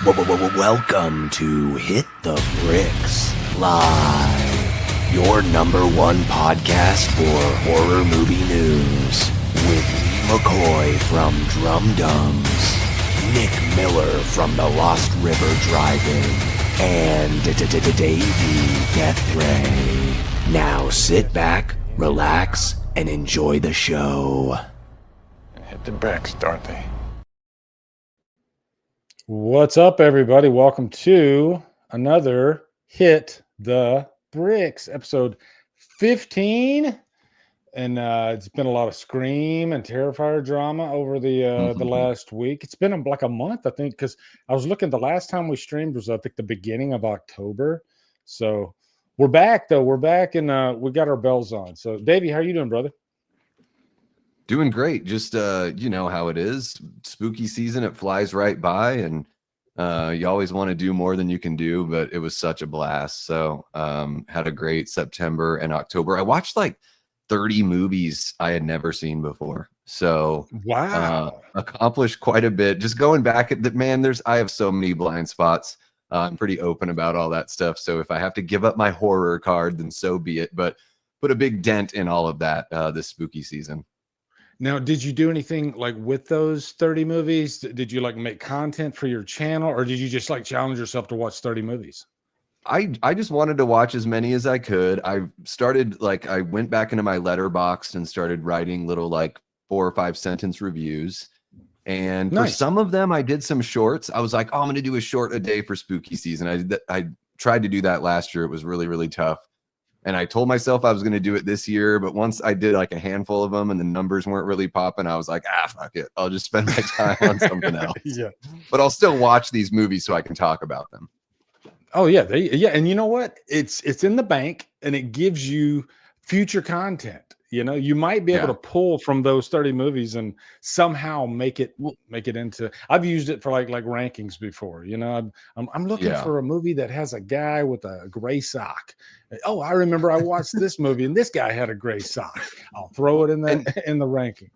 Welcome to Hit the Bricks Live, your #1 podcast for horror movie news, with McCoy from Drumdums, Nick Miller from the Lost River Drive-In, and Davey Deathray. Now sit back, relax, and enjoy the show. Hit the bricks, Dorothy. What's up, everybody? Welcome to another Hit the Bricks, episode 15. And it's been a lot of Scream and Terrifier drama over the last week. It's been like a month, I think, because I was looking, the last time we streamed was, I think, the beginning of October. So we're back, though. We're back, and we got our bells on. So, Davey, how you doing, brother? Doing great. Just you know how it is. Spooky season, it flies right by, and you always want to do more than you can do, but it was such a blast. So had a great September and October. I watched like 30 movies I had never seen before. So Wow. Accomplished quite a bit. Just going back at the man, I have so many blind spots. I'm pretty open about all that stuff. So if I have to give up my horror card, then so be it. But put a big dent in all of that this spooky season. Now, did you do anything like with those 30 movies? Did you like make content for your channel, or did you just like challenge yourself to watch 30 movies? I just wanted to watch as many as I could. I went back into my letterbox and started writing little like 4 or 5 sentence reviews. And for some of them, I did some shorts. I was like, oh, I'm going to do a short a day for spooky season. I tried to do that last year. It was really, really tough. And I told myself I was going to do it this year, but once I did like a handful of them and the numbers weren't really popping, I was like, fuck it. I'll just spend my time on something else. Yeah. But I'll still watch these movies so I can talk about them. Oh yeah. And you know what? It's in the bank, and it gives you future content. You know, you might be able to pull from those 30 movies and somehow make it into. I've used it for like rankings before. You know, I'm looking for a movie that has a guy with a gray sock. Oh, I remember I watched this movie and this guy had a gray sock. I'll throw it in the ranking.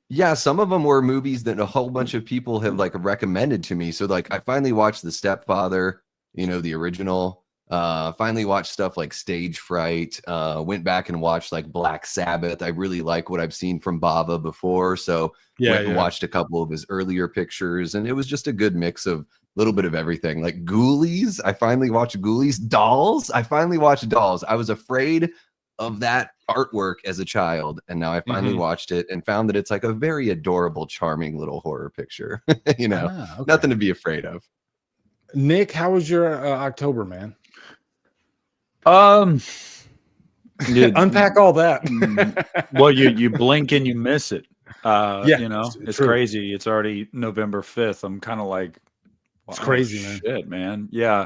Yeah, some of them were movies that a whole bunch of people have like recommended to me. So like I finally watched The Stepfather, you know, the original. Finally watched stuff like Stage Fright. Went back and watched like Black Sabbath. I really like what I've seen from Bava before, so went and watched a couple of his earlier pictures, and it was just a good mix of a little bit of everything. Like Ghoulies, I finally watched Ghoulies. Dolls, I finally watched Dolls. I was afraid of that artwork as a child, and now I finally watched it and found that it's like a very adorable, charming little horror picture. You know, nothing to be afraid of. Nick, how was your October, man? Unpack all that. Well, you blink and you miss it. You know, it's true. crazy. It's already November 5th. I'm kind of like, wow, it's crazy, man. Shit, man. Yeah.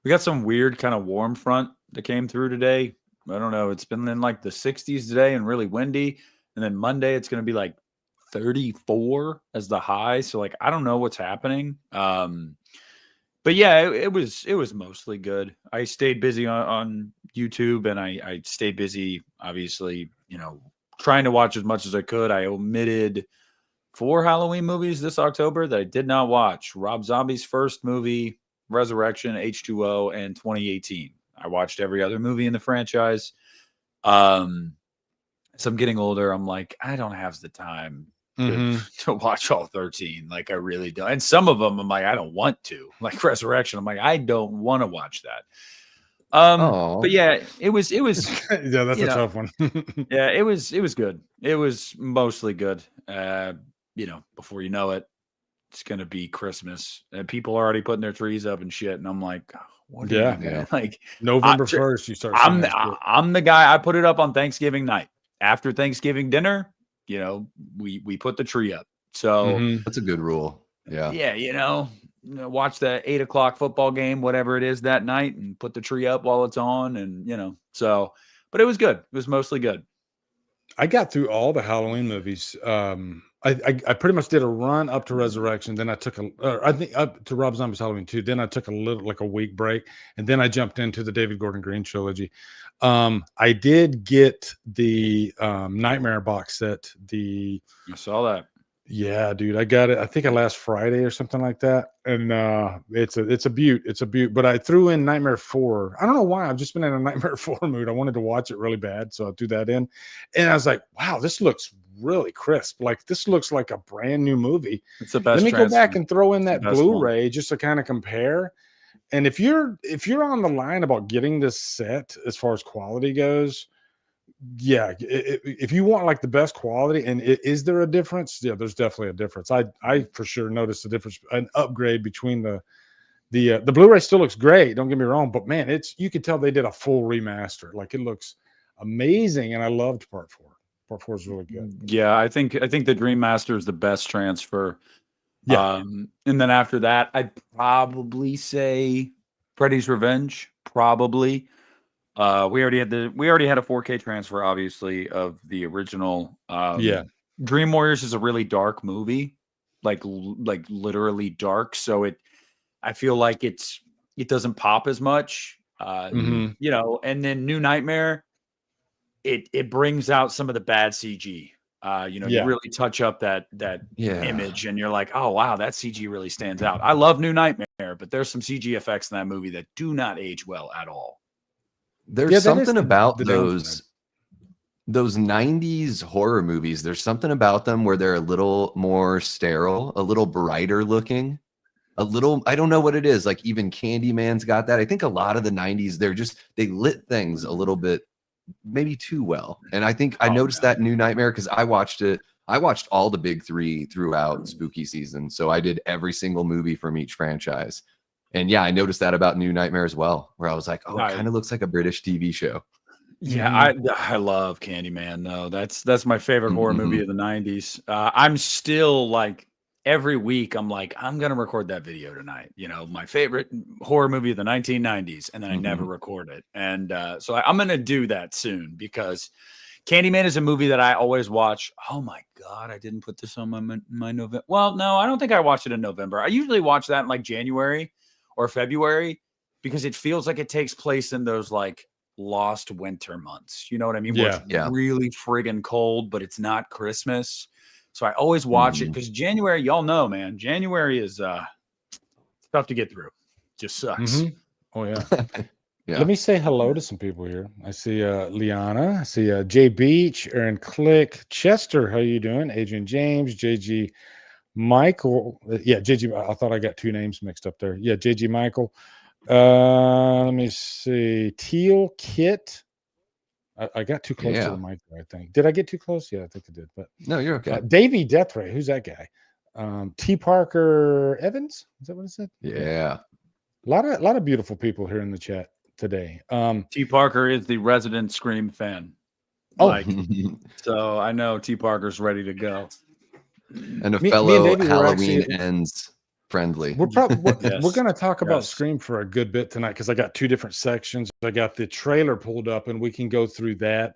We got some weird kind of warm front that came through today. I don't know. It's been in like the 60s today and really windy. And then Monday, it's going to be like 34 as the high. So like, I don't know what's happening. But yeah, it was mostly good. I stayed busy on YouTube, and I stayed busy, obviously, you know, trying to watch as much as I could. I omitted 4 Halloween movies this October that I did not watch. Rob Zombie's first movie, Resurrection, H2O, and 2018. I watched every other movie in the franchise. As I'm getting older, I'm like, I don't have the time to watch all 13. Like, I really don't. And some of them I'm like, I don't want to. Like Resurrection, I'm like, I don't want to watch that. But yeah, it was yeah, that's a tough one. Yeah, it was good. It was mostly good. You know, before you know it, it's gonna be Christmas, and people are already putting their trees up and shit, and I'm like, what are you doing? Like November 1st, you start. I'm the guy. I put it up on Thanksgiving night. After Thanksgiving dinner, you know, we put the tree up. So that's a good rule. Yeah. Yeah. You know, watch the 8 o'clock football game, whatever it is that night, and put the tree up while it's on. And, you know, so, but it was good. It was mostly good. I got through all the Halloween movies. I pretty much did a run up to Resurrection. Then I took I think up to Rob Zombie's Halloween 2. Then I took a week break, and then I jumped into the David Gordon Green trilogy. I did get the Nightmare box set. I saw that. Yeah, dude, I got it. I think last Friday or something like that, and it's a beaut. It's a beaut. But I threw in Nightmare 4. I don't know why. I've just been in a Nightmare 4 mood. I wanted to watch it really bad, so I threw that in, and I was like, wow, this looks really crisp. Like this looks like a brand new movie. It's the Let best me go back transfer. and throw in It's the that best one. Blu-ray just to kind of compare. And if you're on the line about getting this set as far as quality goes, yeah, if you want like the best quality, and is there a difference? Yeah, there's definitely a difference. I for sure noticed a difference, an upgrade between the Blu-ray still looks great. Don't get me wrong, but man, you can tell they did a full remaster. Like it looks amazing, and I loved part 4. Part 4 is really good. Yeah, I think the Dream Master is the best transfer. Yeah, And then after that, I'd probably say Freddy's Revenge. Probably. We already had a 4K transfer, obviously, of the original. yeah, Dream Warriors is a really dark movie, like literally dark. So I feel like it doesn't pop as much. hmm And then New Nightmare, it brings out some of the bad CG. You yeah. really touch up that Yeah. image, and you're like, oh wow, that CG really stands out. I love New Nightmare, but there's some CG effects in that movie that do not age well at all. There's Yeah, that is something about the downside. those 90s horror movies. There's something about them where they're a little more sterile, a little brighter looking, a little, I don't know what it is. Like even Candyman's got that. I think a lot of the 90s, they lit things a little bit maybe too well. And I think I Oh, noticed no. that New Nightmare because I watched it. I watched all the big 3 throughout spooky season. So I did every single movie from each franchise. And yeah, I noticed that about New Nightmare as well, where I was like, oh, it Right. kind of looks like a British TV show. Yeah, I love Candyman. No, that's my favorite horror movie of the 90s. I'm still like every week I'm like I'm gonna record that video tonight. My favorite horror movie of the 1990s, and then I never record it. And so I'm gonna do that soon because Candyman is a movie that I always watch. Oh my god, I didn't put this on my November. Well, no, I don't think I watched it in November. I usually watch that in like January or February because it feels like it takes place in those like lost winter months. You know what I mean? Where it's Yeah. really friggin' cold, but it's not Christmas. So I always watch it because January, y'all know, man, January is tough to get through. Just sucks. Oh yeah. Yeah. Let me say hello to some people here. I see Liana. I see Jay Beach, Aaron Click, Chester. How you doing? Adrian James, JG Michael. Yeah, JG. I thought I got 2 names mixed up there. Yeah, JG Michael. Let me see. Teal Kit. I got too close to the mic, I think. Did I get too close? Yeah, I think I did. But No, you're okay. Davey Deathray. Who's that guy? T. Parker Evans. Is that what it said? Yeah. A lot of beautiful people here in the chat today. T. Parker is the resident Scream fan. Oh, So I know T. Parker's ready to go. And a Me and fellow Davey were Halloween actually- ends friendly. we're Yes. going to talk about Yes. Scream for a good bit tonight because I got 2 different sections. I got the trailer pulled up, and we can go through that.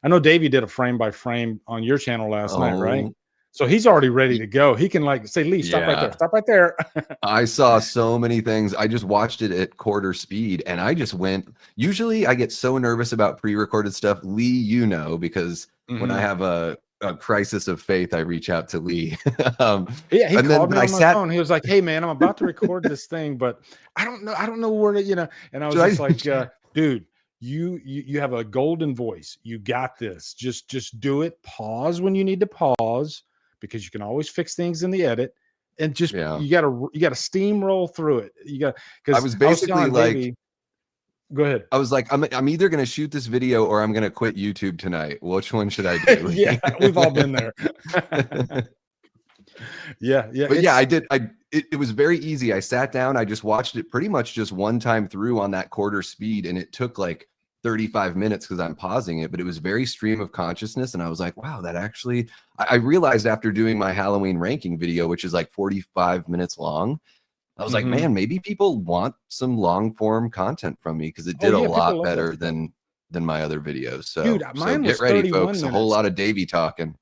I know Davey did a frame by frame on your channel last night, right? Oh, So he's already ready to go. He can like say, "Lee, stop right Yeah. there, stop right there." I saw so many things. I just watched it at quarter speed and I just went. Usually I get so nervous about pre-recorded stuff. Lee, because when I have a crisis of faith, I reach out to Lee. Yeah, he and then called me I on my sat- phone. He was like, "Hey, man, I'm about to record this thing, but I don't know where to, And I was Should just I- like, dude, you have a golden voice. You got this. Just do it. Pause when you need to pause because you can always fix things in the edit, and just Yeah. you got to steamroll through it. You got because I was basically like, go ahead. I was like, I'm either going to shoot this video or I'm going to quit YouTube tonight. Which one should I do? Yeah, we've all been there. Yeah. But yeah, I did. It was very easy. I sat down. I just watched it pretty much just one time through on that quarter speed. And it took like 35 minutes because I'm pausing it. But it was very stream of consciousness. And I was like, wow, that actually, I realized after doing my Halloween ranking video, which is like 45 minutes long, I was like, man, maybe people want some long form content from me because it did a lot better than my other videos. So, Dude, mine was get ready, 31 folks. A whole minutes. lot of Davey talking.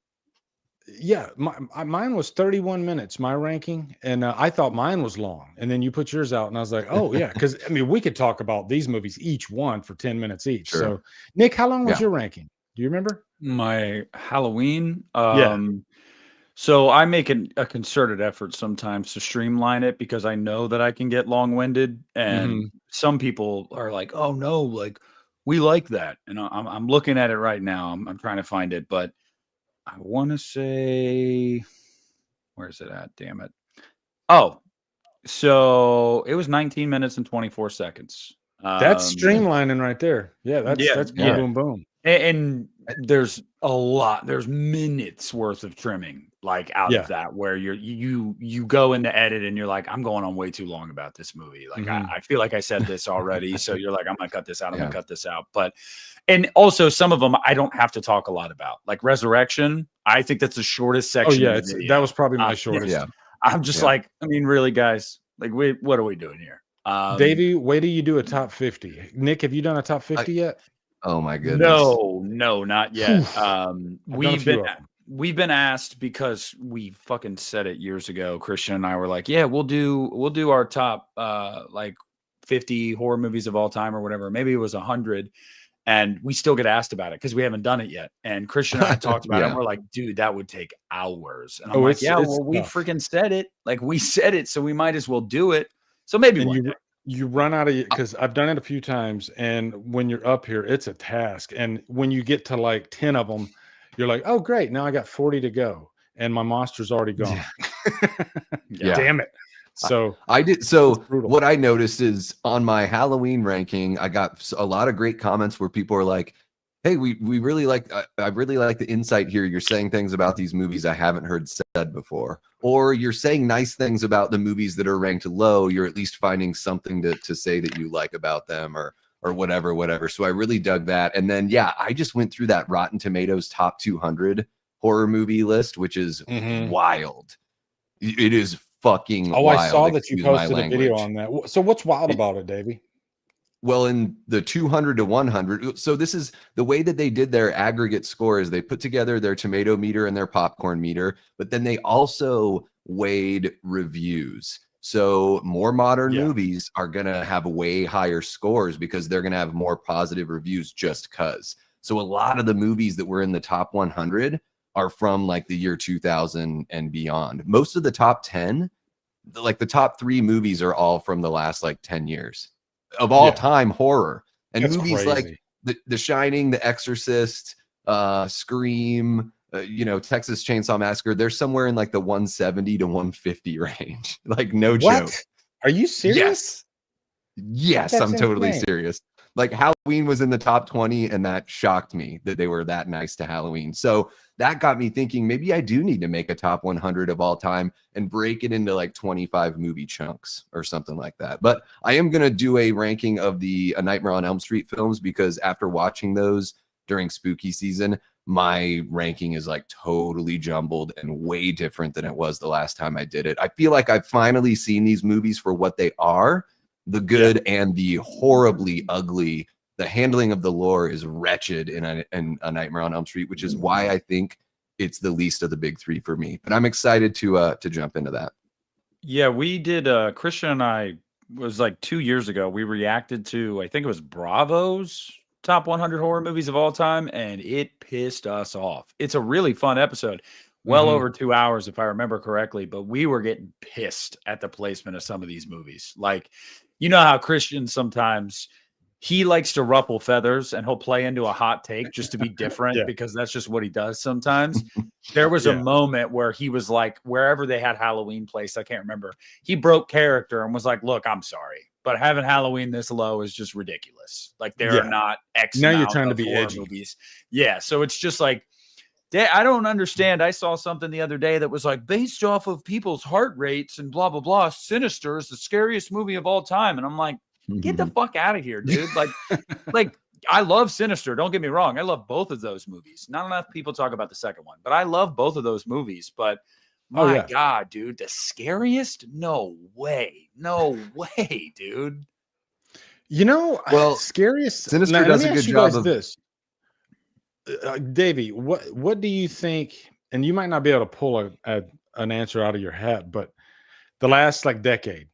Yeah, mine was 31 minutes, my ranking, and I thought mine was long. And then you put yours out, and I was like, oh, yeah, because, I mean, we could talk about these movies, each one for 10 minutes each. Sure. So, Nick, how long was your ranking? Do you remember? My Halloween, Yeah. So I make a concerted effort sometimes to streamline it because I know that I can get long-winded, and Mhm. some people are like, "Oh no, like we like that." And I'm looking at it right now. I'm trying to find it, but I want to say, where's it at? Damn it. Oh, so it was 19 minutes and 24 seconds. That's Nice. streamlining right there. Yeah, Yeah, that's boom, yeah. boom, boom. And there's a lot, there's minutes worth of trimming like out of Yeah. that where you go into edit and you're like, I'm going on way too long about this movie. Like Mhm. I feel like I said this already. So you're like, I'm gonna cut this out, I'm Yeah. gonna cut this out. But and also some of them I don't have to talk a lot about. Like Resurrection, I think that's the shortest Oh, section yeah, of the that video. was probably my Yeah. shortest. Yeah. I'm just Yeah. like, I mean, really, guys, like what are we doing here? Davey, wait till you do a top 50. Nick, have you done a top 50 yet? Oh my goodness. No, not yet. Phew. I've done a few of them. We've been asked because we fucking said it years ago. Christian and I were like, yeah, we'll do our top like 50 horror movies of all time or whatever. Maybe it was 100, and we still get asked about it because we haven't done it yet. And Christian and I talked about it, and Yeah. we're like, dude, that would take hours. And I'm Oh, like, it's yeah, it's well, we tough. freaking said it. Like we said it, so we might as well do it. So maybe And one day. you run out of, because I've done it a few times, and when you're up here, it's a task. And when you get to like 10 of them, you're like, oh great, now I got 40 to go, and my monster's already gone. Yeah. Damn it. So I did. it's So brutal. what I noticed is on my Halloween ranking, I got a lot of great comments where people are like, "Hey, we really like. I really like the insight here. You're saying things about these movies I haven't heard said before, or you're saying nice things about the movies that are ranked low. You're at least finding something to say that you like about them, or whatever. So I really dug that. And then yeah, I just went through that Rotten Tomatoes top 200 horror movie list, which is Mhm. wild. It is fucking Oh, wild. I saw that you Excuse my posted a video language. on that. So what's wild It- about it, Davey? Well, in the 200 to 100, so this is the way that they did their aggregate score is they put together their tomato meter and their popcorn meter, but then they also weighed reviews. So more modern Yeah. movies are going to have way higher scores because they're going to have more positive reviews just because. So a lot of the movies that were in the top 100 are from like the year 2000 and beyond. Most of the top 10, like the top 3 movies are all from the last like 10 years of all Yeah. time horror. And That's movies like crazy. the Shining, The Exorcist, Scream, Texas Chainsaw Massacre, they're somewhere in like the 170 to 150 range. Like no joke. What? Are you serious? Yes, That's I'm totally insane. serious. Like Halloween was in the top 20, and that shocked me that they were that nice to Halloween. So that got me thinking maybe I do need to make a top 100 of all time and break it into like 25 movie chunks or something like that. But I am going to do a ranking of the A Nightmare on Elm Street films because after watching those during spooky season, my ranking is like totally jumbled and way different than it was the last time I did it. I feel like I've finally seen these movies for what they are, the good and the horribly ugly. The handling of the lore is wretched in a Nightmare on Elm Street, which is why I think it's the least of the big 3 for me. But I'm excited to jump into that. Yeah, we did. Christian and I was like 2 years ago. We reacted to, I think it was Bravo's top 100 horror movies of all time, and it pissed us off. It's a really fun episode, well Mhm. over 2 hours, if I remember correctly. But we were getting pissed at the placement of some of these movies. Like, you know how Christian sometimes he likes to ruffle feathers and he'll play into a hot take just to be different Yeah. because that's just what he does sometimes. There was a Yeah. moment where he was like, wherever they had Halloween placed, I can't remember. He broke character and was like, look, I'm sorry, but having Halloween this low is just ridiculous. Like there Yeah. are not X Now you're amount trying to of be horror edgy. movies. Yeah. So it's just like, I don't understand. I saw something the other day that was like based off of people's heart rates and blah, blah, blah. Sinister is the scariest movie of all time. And I'm like, get the fuck out of here, dude. Like I love Sinister. Don't get me wrong. I love both of those movies. Not enough people talk about the second one, but I love both of those movies. But Oh, my yeah. God, dude, the scariest? No way. No way, dude. Well, Scariest. Sinister Now, does let a me good ask you job guys of this, Davey. What do you think? And you might not be able to pull an answer out of your hat, but the last like decade,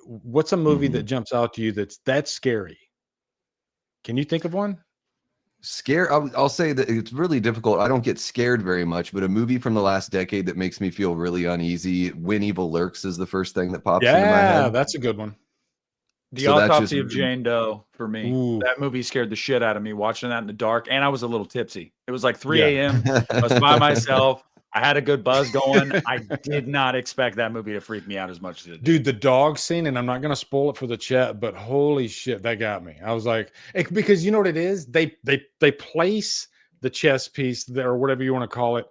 what's a movie Mhm. that jumps out to you that's scary? Can you think of one? Scare. I'll say that it's really difficult. I don't get scared very much, but a movie from the last decade that makes me feel really uneasy. When Evil Lurks is the first thing that pops into my Yeah, head. that's a good one. The So that's Autopsy just of Jane Doe for me. Ooh. That movie scared the shit out of me watching that in the dark, and I was a little tipsy. It was like 3 Yeah. a.m. I was by myself. I had a good buzz going. I did not expect that movie to freak me out as much as it did. Dude, the dog scene, and I'm not gonna spoil it for the chat, but holy shit, that got me. I was like, because you know what it is? They place the chess piece there, or whatever you want to call it,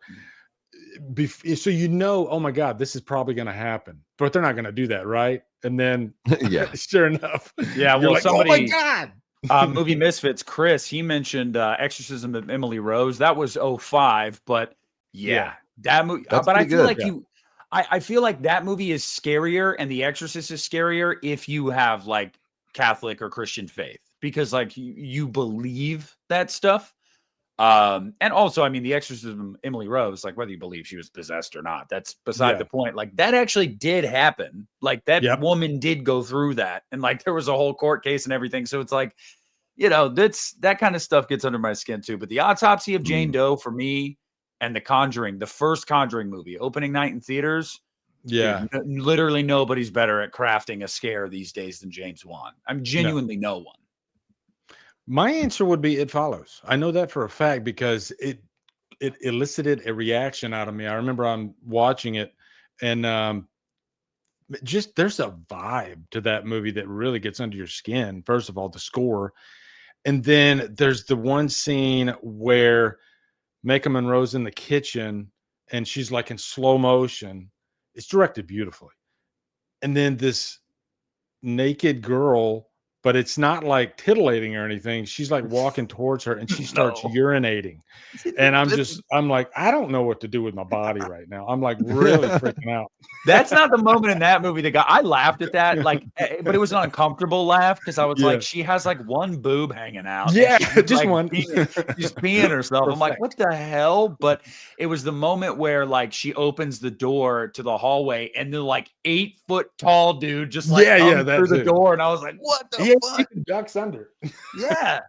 so you know, oh my god, this is probably gonna happen, but they're not gonna do that, right? And then, Yeah. sure enough, Yeah, you're well, like, somebody, oh my god. Movie Misfits, Chris, he mentioned Exorcism of Emily Rose. That was 05, but yeah. That movie. That's But I pretty feel good. like I feel like that movie is scarier, and The Exorcist is scarier if you have like Catholic or Christian faith, because like you believe that stuff. And also, I mean, The Exorcism of Emily Rose, like whether you believe she was possessed or not, that's beside the point. Like that actually did happen. Like that woman did go through that, and like there was a whole court case and everything. So it's like, that kind of stuff gets under my skin too. But The Autopsy of Jane Doe for me, and The Conjuring, the first Conjuring movie, opening night in theaters. Yeah. Dude, literally nobody's better at crafting a scare these days than James Wan. I'm genuinely no one. My answer would be It Follows. I know that for a fact because it elicited a reaction out of me. I remember I'm watching it, and just there's a vibe to that movie that really gets under your skin. First of all, the score, and then there's the one scene where Maika Monroe's in the kitchen and she's like in slow motion. It's directed beautifully. And then this naked girl, but it's not like titillating or anything. She's like walking towards her and she starts urinating. And I'm like, I don't know what to do with my body right now. I'm like really freaking out. That's not the moment in that movie that I laughed at that, like, but it was an uncomfortable laugh because I was like, she has like one boob hanging out. Yeah, just like one. She's peeing herself. Perfect. I'm like, what the hell? But it was the moment where like she opens the door to the hallway and the like 8-foot tall dude just like comes through the door, and I was like, what the fuck? He ducks under. Yeah.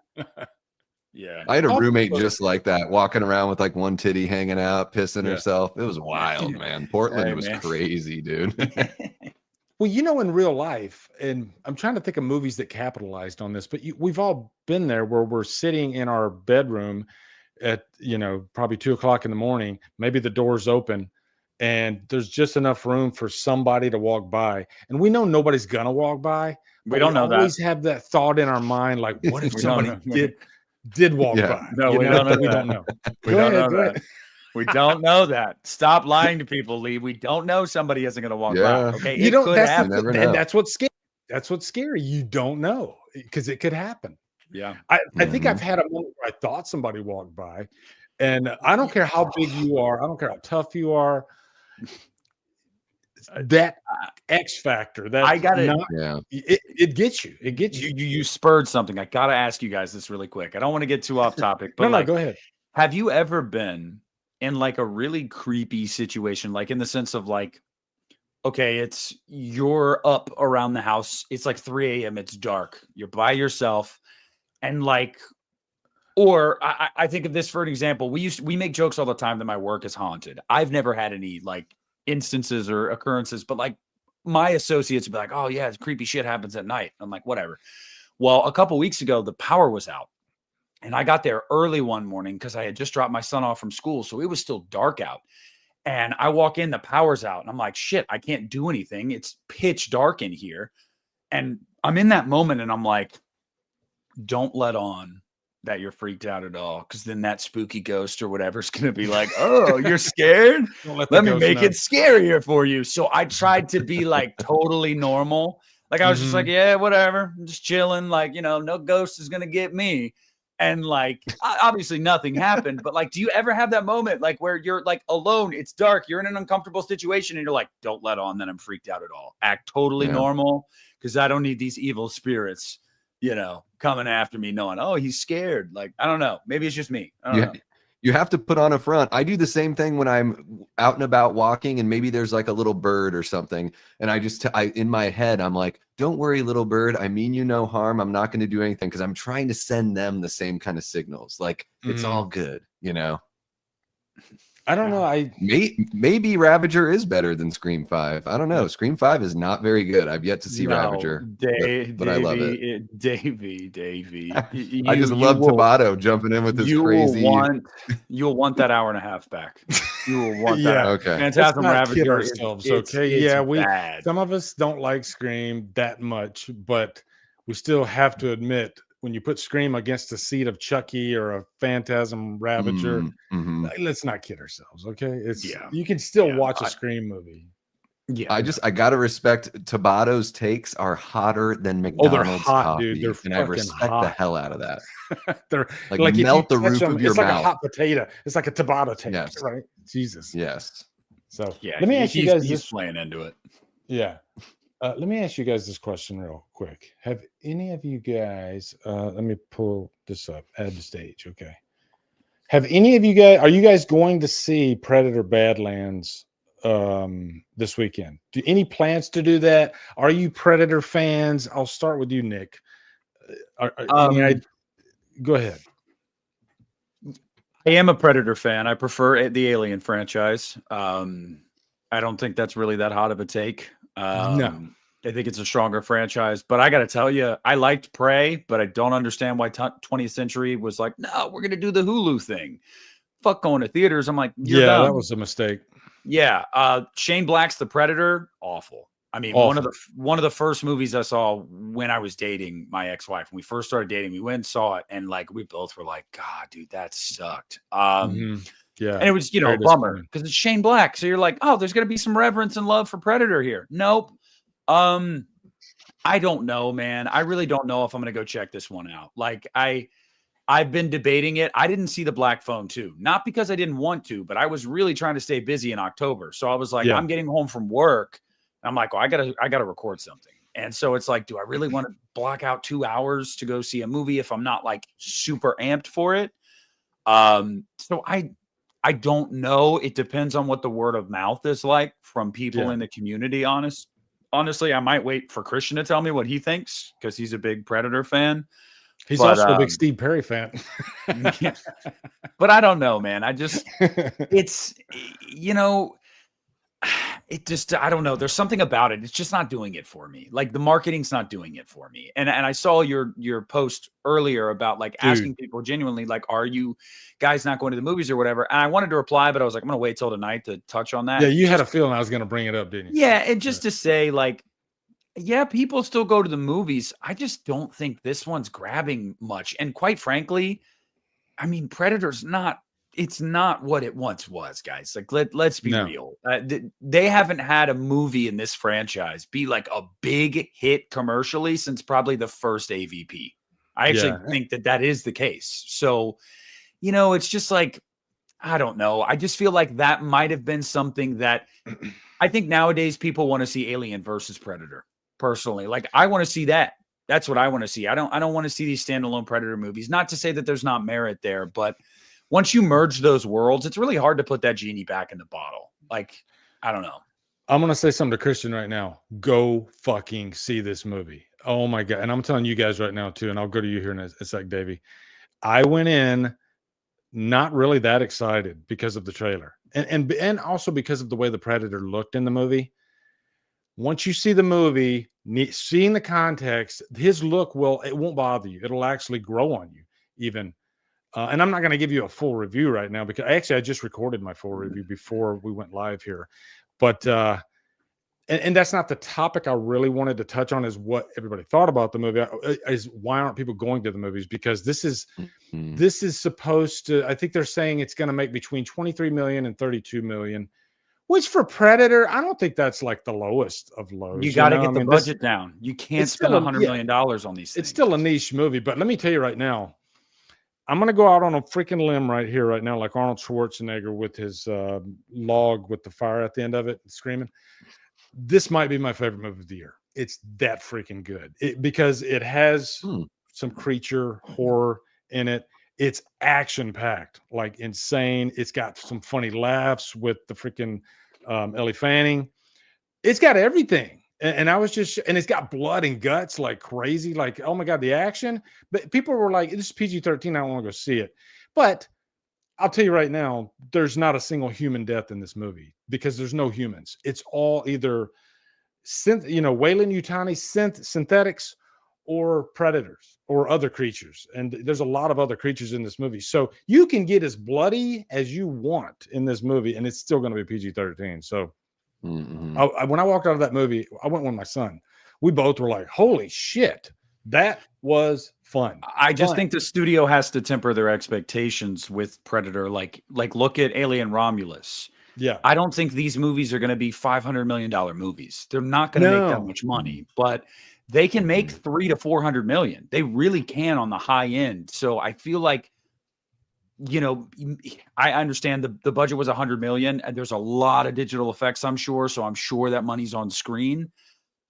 Yeah. I had a roommate just like that, walking around with like one titty hanging out, pissing herself. It was wild, man. Portland was crazy, dude. Well, in real life, and I'm trying to think of movies that capitalized on this, but we've all been there where we're sitting in our bedroom at, probably 2:00 in the morning, maybe the door's open and there's just enough room for somebody to walk by. And we know nobody's going to walk by. We don't know that. We always have that thought in our mind, like, what if somebody did walk by? No, we don't know. We don't know. We don't know that. We don't know that. Stop lying to people, Lee. We don't know somebody isn't going to walk by. Okay, it could happen. And that's what's scary. That's what's scary. You don't know because it could happen. Yeah, I think I've had a moment where I thought somebody walked by, and I don't care how big you are. I don't care how tough you are. That X factor. That I got it. It gets you. It gets you. You spurred something. I got to ask you guys this really quick. I don't want to get too off topic, but no, go ahead. Have you ever been in like a really creepy situation, like in the sense of like, okay, you're up around the house. It's like 3 a.m. It's dark. You're by yourself. And like, or I think of this for an example. We make jokes all the time that my work is haunted. I've never had any like instances or occurrences, but like my associates would be like, oh yeah, creepy shit happens at night. I'm like, whatever. Well, a couple weeks ago, the power was out. And I got there early one morning because I had just dropped my son off from school. So it was still dark out. And I walk in, the power's out. And I'm like, shit, I can't do anything. It's pitch dark in here. And I'm in that moment and I'm like, don't let on that you're freaked out at all. Because then that spooky ghost or whatever is going to be like, oh, you're scared? Let me make it scarier for you. So I tried to be like totally normal. Like I was just like, yeah, whatever. I'm just chilling. Like, no ghost is going to get me. And like, obviously nothing happened, but like, do you ever have that moment like where you're like alone, it's dark, you're in an uncomfortable situation and you're like, don't let on that I'm freaked out at all. Act totally normal because I don't need these evil spirits, coming after me knowing, oh, he's scared. Like, I don't know. Maybe it's just me. I don't know. You have to put on a front. I do the same thing when I'm out and about walking, and maybe there's like a little bird or something, and in my head I'm like, "Don't worry, little bird. I mean you no harm. I'm not going to do anything," because I'm trying to send them the same kind of signals. Like it's all good, you know. I don't know. Maybe Ravager is better than Scream 5. I don't know. Scream 5 is not very good. I've yet to see Ravager, but I love it. Davey. I just love Tabata jumping in with his crazy. You'll want that hour and a half back. You will want that. Yeah, okay. Phantasm kid Ravager. ourselves, okay? It's Yeah, bad. some of us don't like Scream that much, but we still have to admit when you put Scream against the seat of Chucky or a Phantasm Ravager, let's not kid ourselves, okay? You can still watch a Scream movie. Yeah, I gotta respect Tabato's takes are hotter than Oh, they're McDonald's hot, coffee, dude. They're and I fucking respect hot. the hell out of that. They're Like if you melt the touch roof them, of your it's like mouth. a hot potato. It's like a Tabata take, Yes. right? Jesus. Yes. So yeah. let me ask you guys he's this. playing into it. Yeah. Let me ask you guys this question real quick. Have any of you guys, let me pull this up, add the stage. Okay. Have any of you guys, are you guys going to see Predator Badlands this weekend? Do any plans to do that? Are you Predator fans? I'll start with you, Nick. Go ahead. I am a Predator fan. I prefer the Alien franchise. I don't think that's really that hot of a take. No. I think it's a stronger franchise, but I got to tell you, I liked Prey, but I don't understand why 20th Century was like, no, we're going to do the Hulu thing. Fuck going to theaters. I'm like, you're dumb. That was a mistake. Yeah. Shane Black's The Predator. Awful. I mean, awful. one of the first movies I saw when I was dating my ex-wife, when we first started dating, we went and saw it. And like, we both were like, God, dude, that sucked. Yeah. And it was, a bummer because it's Shane Black. So you're like, oh, there's going to be some reverence and love for Predator here. Nope. I don't know, man. I really don't know if I'm going to go check this one out. Like I've been debating it. I didn't see The Black Phone 2, not because I didn't want to, but I was really trying to stay busy in October. So I was like, I'm getting home from work. I'm like, well, I gotta record something. And so it's like, do I really want to block out 2 hours to go see a movie if I'm not like super amped for it? So I don't know. It depends on what the word of mouth is like from people in the community. Honestly, I might wait for Christian to tell me what he thinks because he's a big Predator fan. He's also a big Steve Perry fan. But I don't know, man. It's, it just, I don't know. There's something about it. It's just not doing it for me. Like the marketing's not doing it for me. And I saw your post earlier about like asking people genuinely, like, are you guys not going to the movies or whatever? And I wanted to reply, but I was like, I'm going to wait till tonight to touch on that. Yeah. You had a feeling I was going to bring it up, didn't you? Yeah. And just to say like, yeah, people still go to the movies. I just don't think this one's grabbing much. And quite frankly, I mean, Predator's not, it's not what it once was, guys. Like, let's be real. They haven't had a movie in this franchise be like a big hit commercially since probably the first AVP. I actually think that is the case. So, it's just like, I don't know. I just feel like that might have been something that I think nowadays people want to see Alien versus Predator. Personally, like I want to see that. That's what I want to see. I don't want to see these standalone Predator movies. Not to say that there's not merit there, but once you merge those worlds, it's really hard to put that genie back in the bottle. Like, I don't know. I'm going to say something to Christian right now. Go fucking see this movie. Oh my God. And I'm telling you guys right now too, and I'll go to you here in a sec, Davey. I went in not really that excited because of the trailer and also because of the way the Predator looked in the movie. Once you see the movie, seeing the context, his look it won't bother you. It'll actually grow on you even. And I'm not going to give you a full review right now because I just recorded my full review before we went live here. But, and that's not the topic I really wanted to touch on is what everybody thought about the movie is why aren't people going to the movies? Because this is supposed to, I think they're saying it's going to make between 23 million and 32 million. Which for Predator, I don't think that's like the lowest of lows. You got to get the budget down. You can't spend $100 million on these things. It's still a niche movie, but let me tell you right now, I'm going to go out on a freaking limb right here, right now, like Arnold Schwarzenegger with his log with the fire at the end of it, screaming. This might be my favorite movie of the year. It's that freaking good because it has some creature horror in it. It's action packed, like insane. It's got some funny laughs with the freaking Ellie Fanning. It's got everything. And I was just, and it's got blood and guts like crazy. Like, oh my God, the action. But people were like, this is PG-13. I don't want to go see it. But I'll tell you right now, there's not a single human death in this movie because there's no humans. It's all either Wayland Yutani synthetics or predators or other creatures. And there's a lot of other creatures in this movie. So you can get as bloody as you want in this movie, and it's still going to be PG-13. So when I walked out of that movie, I went with my son. We both were like, holy shit, that was fun. I just think the studio has to temper their expectations with Predator. Like look at Alien Romulus. Yeah. I don't think these movies are going to be $500 million movies. They're not going to make that much money, but they can make 300 to 400 million. They really can on the high end. So I feel like, I understand the budget was 100 million and there's a lot of digital effects, I'm sure. So I'm sure that money's on screen,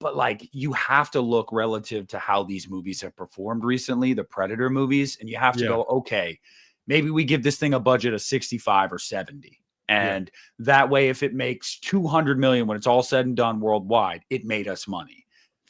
but like you have to look relative to how these movies have performed recently, the Predator movies. And you have to go, okay, maybe we give this thing a budget of 65 or 70. And that way, if it makes 200 million when it's all said and done worldwide, it made us money.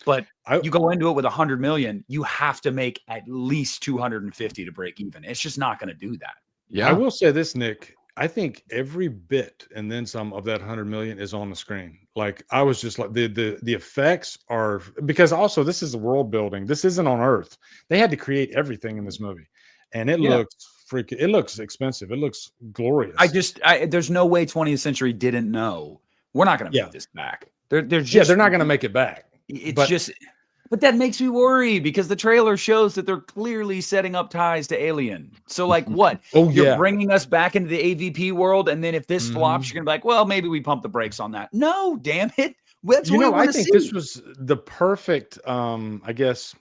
But you go into it with 100 million, you have to make at least 250 to break even. It's just not going to do that. Yeah. I will say this, Nick. I think every bit and then some of that 100 million is on the screen. Like I was just like the effects are, because also this is a world building. This isn't on Earth. They had to create everything in this movie, and it looks freaking. It looks expensive. It looks glorious. There's no way 20th Century didn't know we're not going to make this back. They're not going to make it back. But that makes me worry because the trailer shows that they're clearly setting up ties to Alien. So like what? You're bringing us back into the AVP world. And then if this flops, you're going to be like, well, maybe we pump the brakes on that. No, damn it. That's what I think this was the perfect, I guess,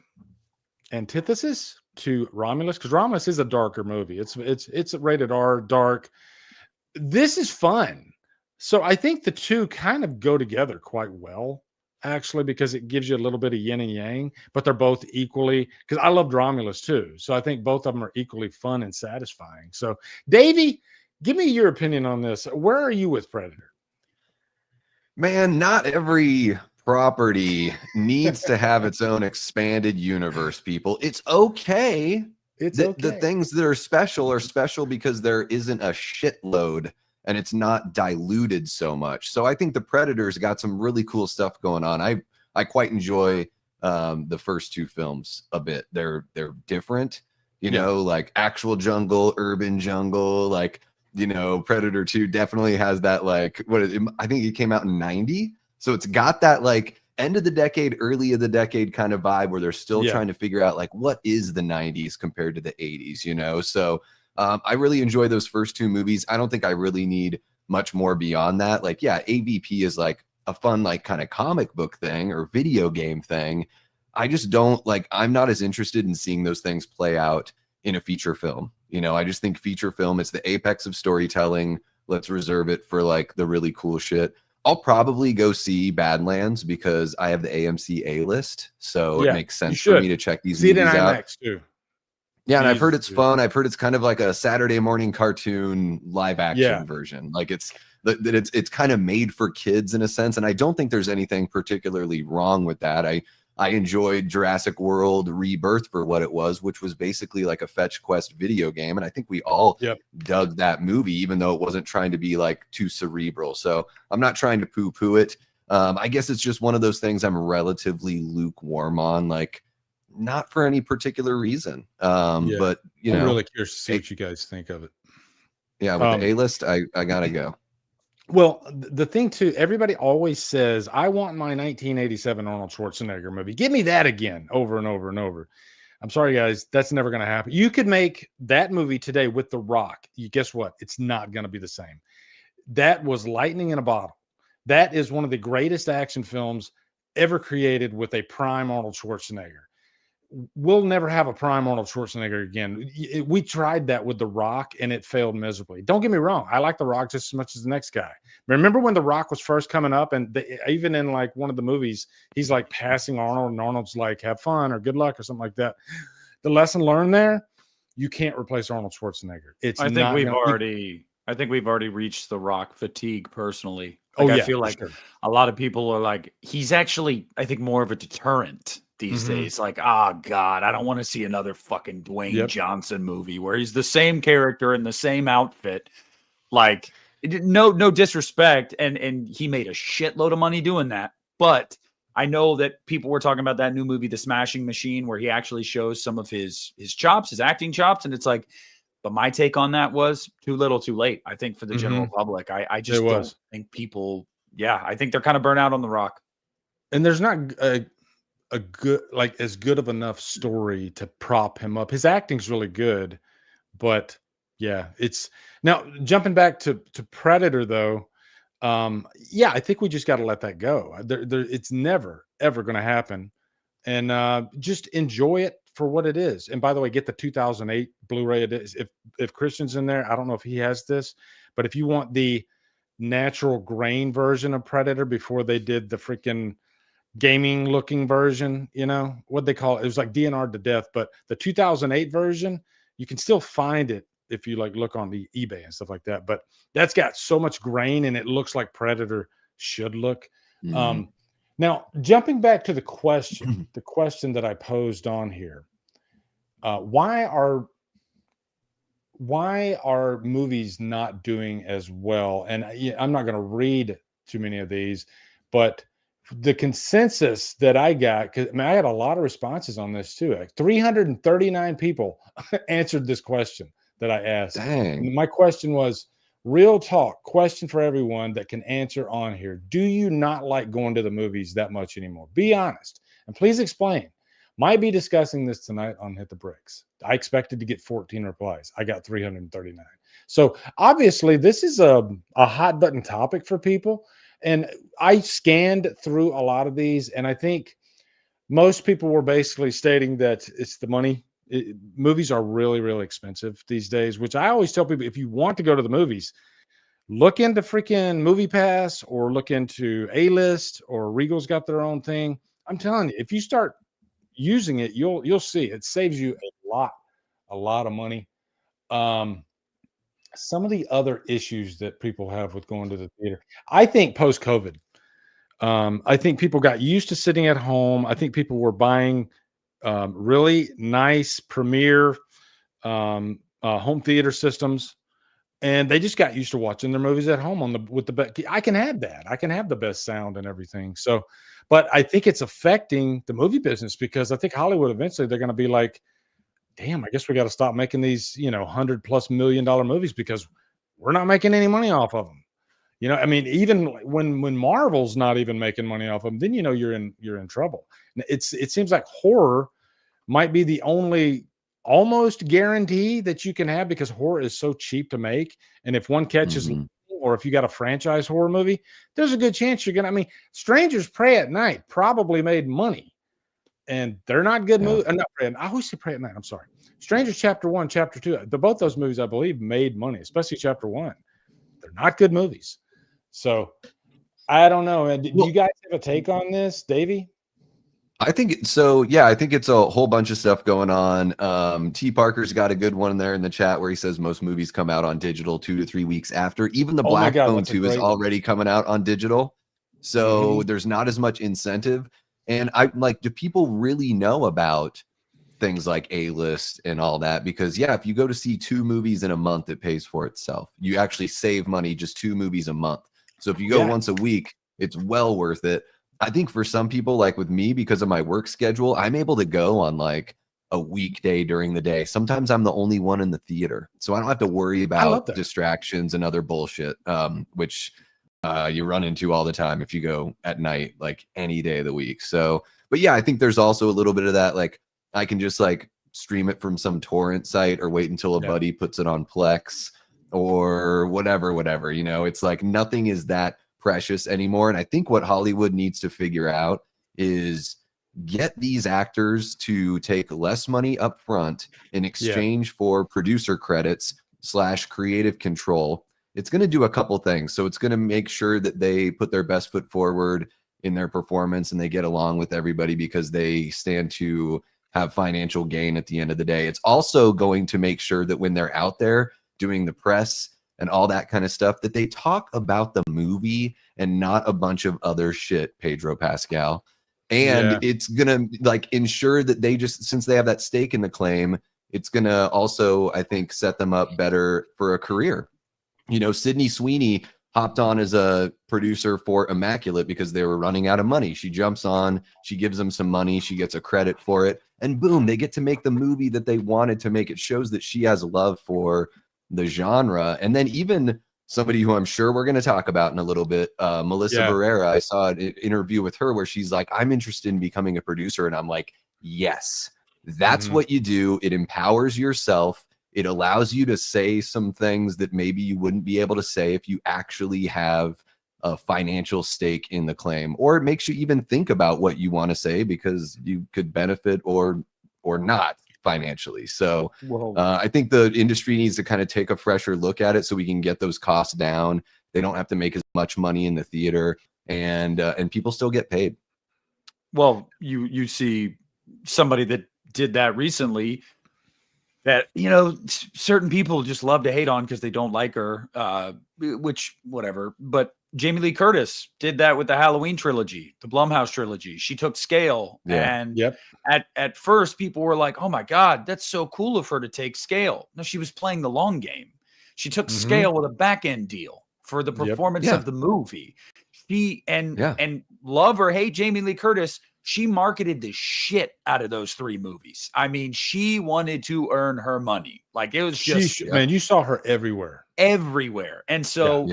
antithesis to Romulus, because Romulus is a darker movie. It's rated R, dark. This is fun. So I think the two kind of go together quite well, actually, because it gives you a little bit of yin and yang, but they're both equally, because I loved Romulus too. So I think both of them are equally fun and satisfying. So Davey, give me your opinion on this. Where are you with Predator? Man, not every property needs to have its own expanded universe, people. It's okay. The things that are special because there isn't a shitload and it's not diluted so much. So I think the Predators got some really cool stuff going on. I quite enjoy the first two films a bit. They're different, like actual jungle, urban jungle, like, Predator 2 definitely has that, like, I think it came out in 90. So it's got that like end of the decade, early of the decade kind of vibe where they're still trying to figure out like, what is the 90s compared to the 80s, So I really enjoy those first two movies. I don't think I really need much more beyond that. Like, AVP is like a fun, like kind of comic book thing or video game thing. I just don't like, I'm not as interested in seeing those things play out in a feature film. I just think feature film, it's the apex of storytelling. Let's reserve it for like the really cool shit. I'll probably go see Badlands because I have the AMC A-list. So it makes sense for me to check these movies out. See it in IMAX too. Yeah, and I've heard it's fun. I've heard it's kind of like a Saturday morning cartoon live action version. Like it's kind of made for kids in a sense. And I don't think there's anything particularly wrong with that. I enjoyed Jurassic World Rebirth for what it was, which was basically like a fetch quest video game. And I think we all dug that movie, even though it wasn't trying to be like too cerebral. So I'm not trying to poo-poo it. I guess it's just one of those things I'm relatively lukewarm on, like not for any particular reason. But I'm really curious to see what you guys think of it. Yeah, with the A-list, I gotta go. Well, the thing too, everybody always says, I want my 1987 Arnold Schwarzenegger movie. Give me that again, over and over and over. I'm sorry, guys, that's never going to happen. You could make that movie today with The Rock. Guess what? It's not going to be the same. That was lightning in a bottle. That is one of the greatest action films ever created with a prime Arnold Schwarzenegger. We'll never have a prime Arnold Schwarzenegger again. We tried that with The Rock and it failed miserably. Don't get me wrong. I like The Rock just as much as the next guy. Remember when The Rock was first coming up and even in like one of the movies, he's like passing Arnold and Arnold's like, have fun or good luck or something like that. The lesson learned there, you can't replace Arnold Schwarzenegger. It's I think not we've gonna, already I think we've already reached the Rock fatigue personally. oh Like I yeah, feel for like sure. a lot of people are like, he's actually, I think, more of a deterrent these Mhm. days. Like, ah, God, I don't want to see another fucking Dwayne Yep. Johnson movie where he's the same character in the same outfit. Like, no disrespect, and he made a shitload of money doing that. But I know that people were talking about that new movie, The Smashing Machine, where he actually shows some of his chops, his acting chops, and it's like, but my take on that was too little, too late. I think for the general public, I It just don't was. think people. Yeah, I think they're kind of burnt out on The Rock. And there's not a good, like, as good of enough story to prop him up. His acting's really good, but yeah, it's now jumping back to Predator though. Yeah, I think we just got to let that go. It's never ever going to happen, and just enjoy it for what it is. And by the way, get the 2008 Blu-ray. If Christian's in there, I don't know if he has this, but if you want the natural grain version of Predator before they did the freaking gaming looking version, what they call it. It was like DNR to death, but the 2008 version, you can still find it if you like look on the eBay and stuff like that. But that's got so much grain and it looks like Predator should look. Mhm. Now, jumping back to the question that I posed on here, why are movies not doing as well? And I'm not going to read too many of these, but the consensus that I got, because I had a lot of responses on this too. Like 339 people answered this question that I asked. Dang. And my question was, real talk question for everyone that can answer on here. Do you not like going to the movies that much anymore? Be honest and please explain. Might be discussing this tonight on Hit the Bricks. I expected to get 14 replies. I got 339. So obviously this is a hot button topic for people. And I scanned through a lot of these, and I think most people were basically stating that it's the money. Movies are really, really expensive these days, which I always tell people, if you want to go to the movies, look into freaking Movie Pass or look into A-List, or Regal's got their own thing. I'm telling you, if you start using it, you'll see it saves you a lot of money. Some of the other issues that people have with going to the theater, I think post COVID, I think people got used to sitting at home. I think people were buying really nice premier home theater systems, and they just got used to watching their movies at home with the best. I can have that. I can have the best sound and everything. So, but I think it's affecting the movie business, because I think Hollywood eventually they're going to be like, damn, I guess we got to stop making these, $100+ million movies because we're not making any money off of them. I mean, even when Marvel's not even making money off of them, then you're in trouble. It seems like horror might be the only almost guarantee that you can have, because horror is so cheap to make. And if one catches, Mhm. or if you got a franchise horror movie, there's a good chance you're gonna. I mean, Strangers Pray at Night probably made money, and they're not good Yeah. movies. Not Pray. I always say Pray at Night. I'm sorry. Strangers Chapter 1, Chapter 2. Both those movies, I believe, made money, especially Chapter 1. They're not good movies. So I don't know. Do you guys have a take on this, Davey? I think so. Yeah, I think it's a whole bunch of stuff going on. T. Parker's got a good one there in the chat where he says most movies come out on digital 2 to 3 weeks after. Even the Oh my Black God, Phone that's a 2 is great one. already coming out on digital. So Mhm. there's not as much incentive. And I like, do people really know about things like A-List and all that? Because yeah, if you go to see 2 movies in a month, it pays for itself. You actually save money just 2 movies a month. So if you go Yeah. once a week, it's well worth it. I think for some people, like with me, because of my work schedule, I'm able to go on like a weekday during the day. Sometimes I'm the only one in the theater, so I don't have to worry I love about that. distractions and other bullshit, which you run into all the time if you go at night, like any day of the week. So, but yeah, I think there's also a little bit of that. Like I can just like stream it from some torrent site or wait until a Yeah. buddy puts it on Plex or whatever. It's like nothing is that precious anymore. And I think what Hollywood needs to figure out is get these actors to take less money up front in exchange for producer credits / creative control. It's going to do a couple things. So it's going to make sure that they put their best foot forward in their performance and they get along with everybody, because they stand to have financial gain at the end of the day. It's also going to make sure that when they're out there doing the press and all that kind of stuff, that they talk about the movie and not a bunch of other shit, Pedro Pascal. And it's gonna like ensure that they just, since they have that stake in the claim, it's gonna also, I think, set them up better for a career. You know, Sydney Sweeney hopped on as a producer for Immaculate because they were running out of money. She jumps on, she gives them some money, she gets a credit for it, and boom, they get to make the movie that they wanted to make. It shows that she has love for the genre. And then even somebody who I'm sure we're going to talk about in a little bit, Melissa Barrera, I saw an interview with her where she's like, I'm interested in becoming a producer. And I'm like, yes, that's what you do. It empowers yourself. It allows you to say some things that maybe you wouldn't be able to say if you actually have a financial stake in the claim, or it makes you even think about what you want to say because you could benefit or not financially. So I think the industry needs to kind of take a fresher look at it so we can get those costs down. They don't have to make as much money in the theater, and people still get paid. Well, you see somebody that did that recently that, you know, certain people just love to hate on because they don't like her, which whatever. But Jamie Lee Curtis did that with the Halloween trilogy, the Blumhouse trilogy. She took scale, and at first people were like, "Oh my God, that's so cool of her to take scale." No, she was playing the long game. She took scale with a back end deal for the performance of the movie. She and love or hate Jamie Lee Curtis, she marketed the shit out of those 3 movies. I mean, she wanted to earn her money. Like, it was just man, you saw her everywhere. And so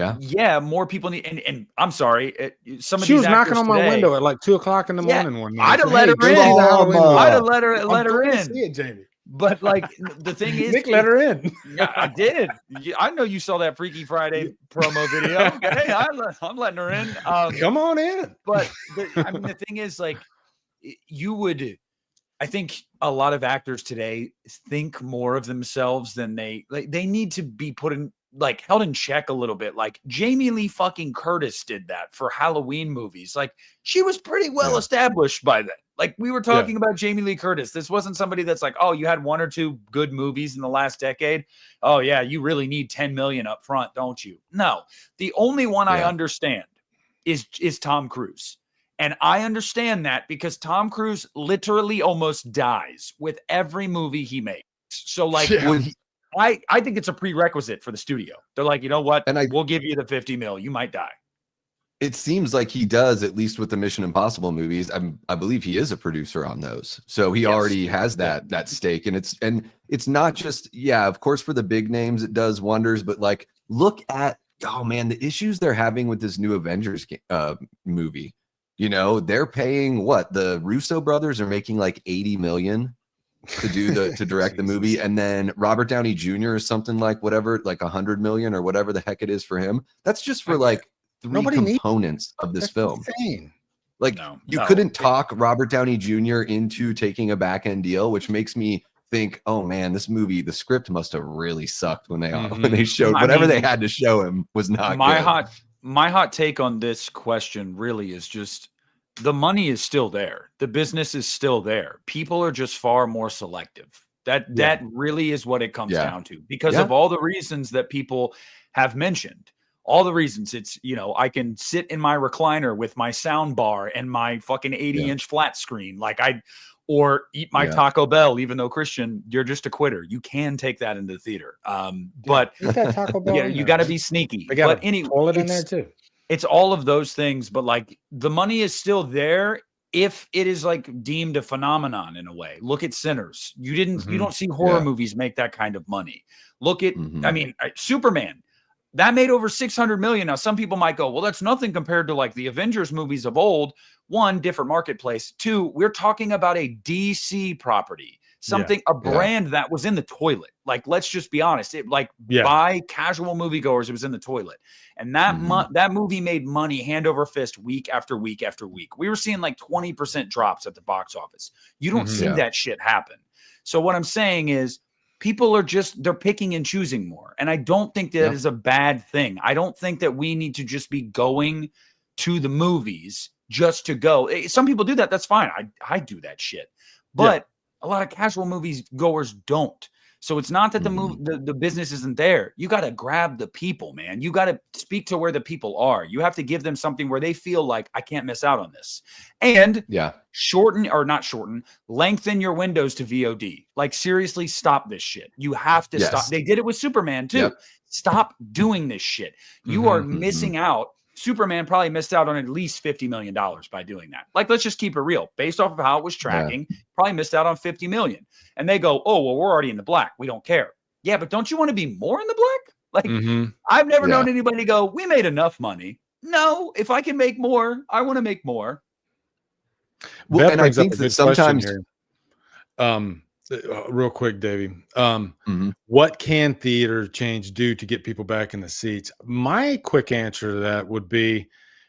more people need, and I'm sorry, some of she these was knocking on my window at like 2:00 in the morning one night. I'd have let her in. I'd have let her in. See it, Jamie. But like the thing is, Nick let her in. Yeah, I did. I know you saw that Freaky Friday promo video. Hey, I'm letting her in. Come on in. But the thing is, like, I think a lot of actors today think more of themselves than they need to be put in, like, held in check a little bit. Like Jamie Lee fucking Curtis did that for Halloween movies. Like, she was pretty well established by then. Like, we were talking about Jamie Lee Curtis. This wasn't somebody that's like, oh, you had 1 or 2 good movies in the last decade. Oh yeah, you really need 10 million up front, don't you? No, the only one I understand is Tom Cruise. And I understand that because Tom Cruise literally almost dies with every movie he makes. So like, I think it's a prerequisite for the studio. They're like, you know what? And we'll give you the 50 mil. You might die. It seems like he does, at least with the Mission Impossible movies. I believe he is a producer on those. So he already has that stake. And it's not just, of course, for the big names, it does wonders. But like, look at, oh man, the issues they're having with this new Avengers movie. You know, they're paying what? The Russo brothers are making like 80 million to do to direct the movie, and then Robert Downey Jr. is something like whatever, like 100 million or whatever the heck it is for him. That's just for like 3 components of this film. Insane. Like you couldn't talk Robert Downey Jr. into taking a back end deal, which makes me think, oh man, this movie, the script must have really sucked when they showed whatever they had to show him was not good. My hot take on this question really is just the money is still there. The business is still there. People are just far more selective. That really is what it comes down to, because of all the reasons that people have mentioned. All the reasons. It's, you know, I can sit in my recliner with my sound bar and my fucking 80-inch flat screen, or eat my Taco Bell, even though, Christian, you're just a quitter. You can take that into the theater. But Taco Bell you got to be sneaky. They got but anyway, toilet in there too. It's all of those things, but like the money is still there if it is like deemed a phenomenon in a way. Look at Sinners. You don't see horror movies make that kind of money. Look at, I mean, Superman. That made over 600 million. Now, some people might go, well, that's nothing compared to like the Avengers movies of old. 1, different marketplace. 2, we're talking about a DC property, a brand that was in the toilet. Like, let's just be honest. It by casual moviegoers, it was in the toilet. And that movie made money hand over fist week after week after week. We were seeing like 20% drops at the box office. You don't see that shit happen. So what I'm saying is, people are they're picking and choosing more. And I don't think that is a bad thing. I don't think that we need to just be going to the movies just to go. Some people do that. That's fine. I do that shit. But A lot of casual movies goers don't. So it's not that the business isn't there. You got to grab the people, man. You got to speak to where the people are. You have to give them something where they feel like I can't miss out on this. And lengthen your windows to VOD. Like seriously, stop this shit. You have to stop. They did it with Superman too. Yep. Stop doing this shit. You are missing out. Superman probably missed out on at least $50 million by doing that. Like, let's just keep it real. Based off of how it was tracking, probably missed out on 50 million. And they go, oh, well, we're already in the black. We don't care. Yeah, but don't you want to be more in the black? Like, I've never known anybody go, we made enough money. No, if I can make more, I want to make more. Well, and I think that sometimes real quick, Davey, what can theater change do to get people back in the seats? My quick answer to that would be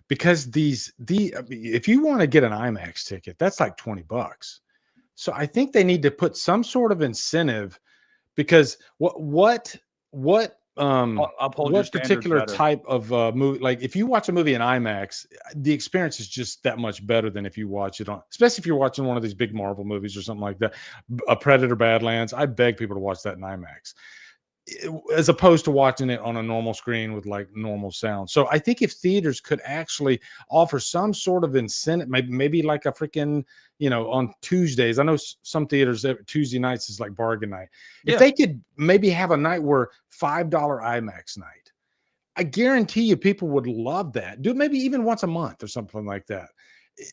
because if you want to get an IMAX ticket, that's like $20. So I think they need to put some sort of incentive, because what particular type of movie, like if you watch a movie in IMAX, the experience is just that much better than if you watch it on, especially if you're watching one of these big Marvel movies or something like that, a Predator Badlands. I beg people to watch that in IMAX as opposed to watching it on a normal screen with like normal sound. So I think if theaters could actually offer some sort of incentive, maybe like a freaking, on Tuesdays, I know some theaters Tuesday nights is like bargain night. If they could maybe have a night where $5 IMAX night, I guarantee you people would love that. Do it maybe even once a month or something like that.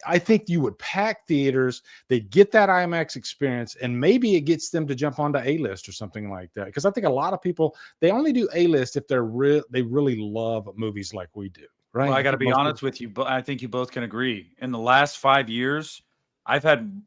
I think you would pack theaters, they'd get that IMAX experience, and maybe it gets them to jump onto A-list or something like that. Because I think a lot of people, they only do A-list if they really love movies like we do, right? Well, I got to be honest with you, but I think you both can agree. In the last 5 years, I've had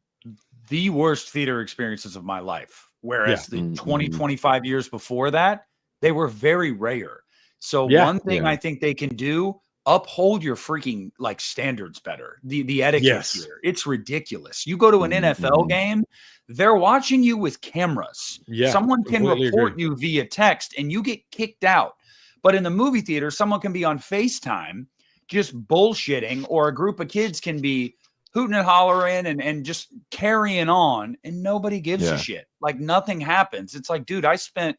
the worst theater experiences of my life. Whereas the 20, 25 years before that, they were very rare. So one thing I think they can do, uphold your freaking like standards better. The etiquette here, it's ridiculous. You go to an NFL game, they're watching you with cameras. Someone can report you via text and you get kicked out. But in the movie theater, someone can be on FaceTime just bullshitting, or a group of kids can be hooting and hollering and just carrying on, and nobody gives a shit. Like nothing happens. It's like, dude, I spent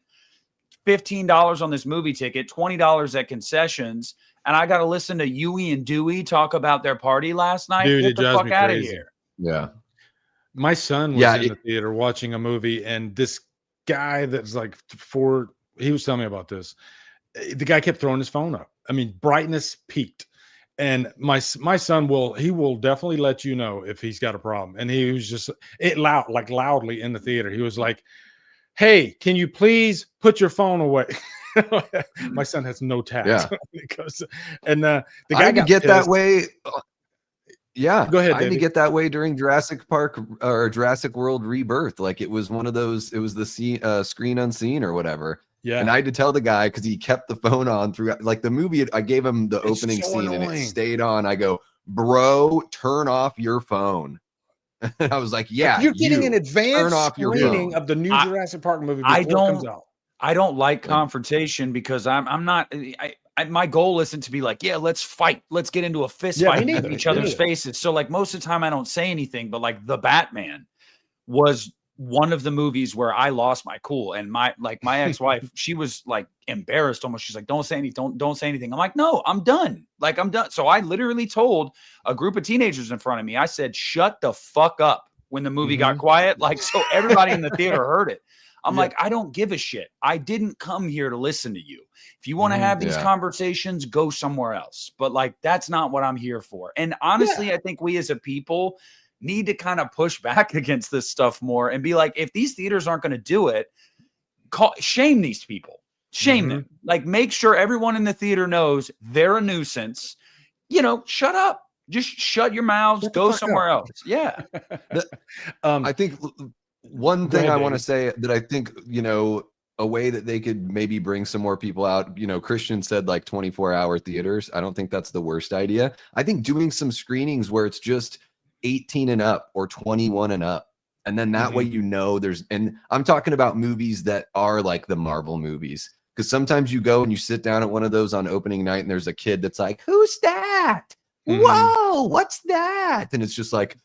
$15 on this movie ticket, $20 at concessions, and I got to listen to Huey and Dewey talk about their party last night. Dude, Get the fuck out of here. Yeah. My son was in the theater watching a movie, and this guy that's like he was telling me about this. The guy kept throwing his phone up. I mean, brightness peaked. And my son will definitely let you know if he's got a problem. And he was just loudly in the theater. He was like, hey, can you please put your phone away? My son has no tact. And the guy got get that way. Go ahead. I had to get that way during Jurassic Park or Jurassic World Rebirth. Like it was one of those. It was the screen unseen or whatever. Yeah. And I had to tell the guy, because he kept the phone on throughout, like the movie. I gave him the opening scene and it stayed on. I go, bro, turn off your phone. And I was like, yeah, you're getting an advanced screening of the new Jurassic Park movie before it comes out. I don't like confrontation, because I'm not. My goal isn't to be like, yeah, let's fight. Let's get into a fist fight in each other's faces. So like most of the time I don't say anything, but like The Batman was one of the movies where I lost my cool, and my ex-wife, she was like embarrassed almost. She's like, don't say anything. Don't say anything. I'm like, no, I'm done. Like I'm done. So I literally told a group of teenagers in front of me, I said, shut the fuck up when the movie got quiet. Like, so everybody in the theater heard it. I'm like, I don't give a shit. I didn't come here to listen to you. If you want to have these conversations, go somewhere else. But like, that's not what I'm here for. And honestly, I think we as a people need to kind of push back against this stuff more and be like, if these theaters aren't going to do it, shame these people, shame them. Like, make sure everyone in the theater knows they're a nuisance. Shut up. Just shut your mouths. Go somewhere else. Yeah. I think one thing I want to say that I think, a way that they could maybe bring some more people out, Christian said like 24-hour theaters. I don't think that's the worst idea. I think doing some screenings where it's just 18 and up or 21 and up. And then that way, and I'm talking about movies that are like the Marvel movies. Because sometimes you go and you sit down at one of those on opening night and there's a kid that's like, who's that? Whoa, what's that? And it's just like,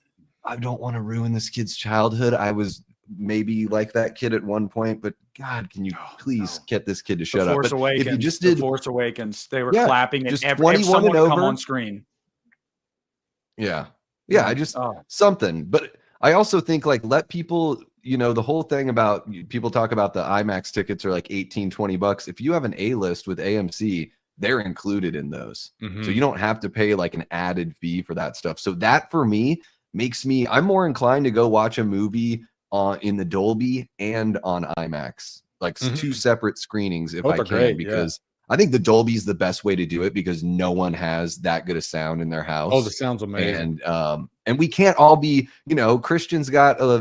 I don't want to ruin this kid's childhood. I was maybe like that kid at one point, but God, can you please get this kid to shut The up? Force But Awakens, if you just did The Force Awakens, they were Yeah, clapping just and 21 someone and would come over. on screen. Yeah. I just Oh. something. But I also think like let people, the whole thing about people talk about the IMAX tickets are like 18, $20. If you have an A-list with AMC, they're included in those. So you don't have to pay like an added fee for that stuff. So that for me I'm more inclined to go watch a movie in the Dolby and on IMAX, like two separate screenings if Both I are can, great, because I think the Dolby is the best way to do it because no one has that good a sound in their house. Oh, the sound's amazing. And we can't all be, Christian's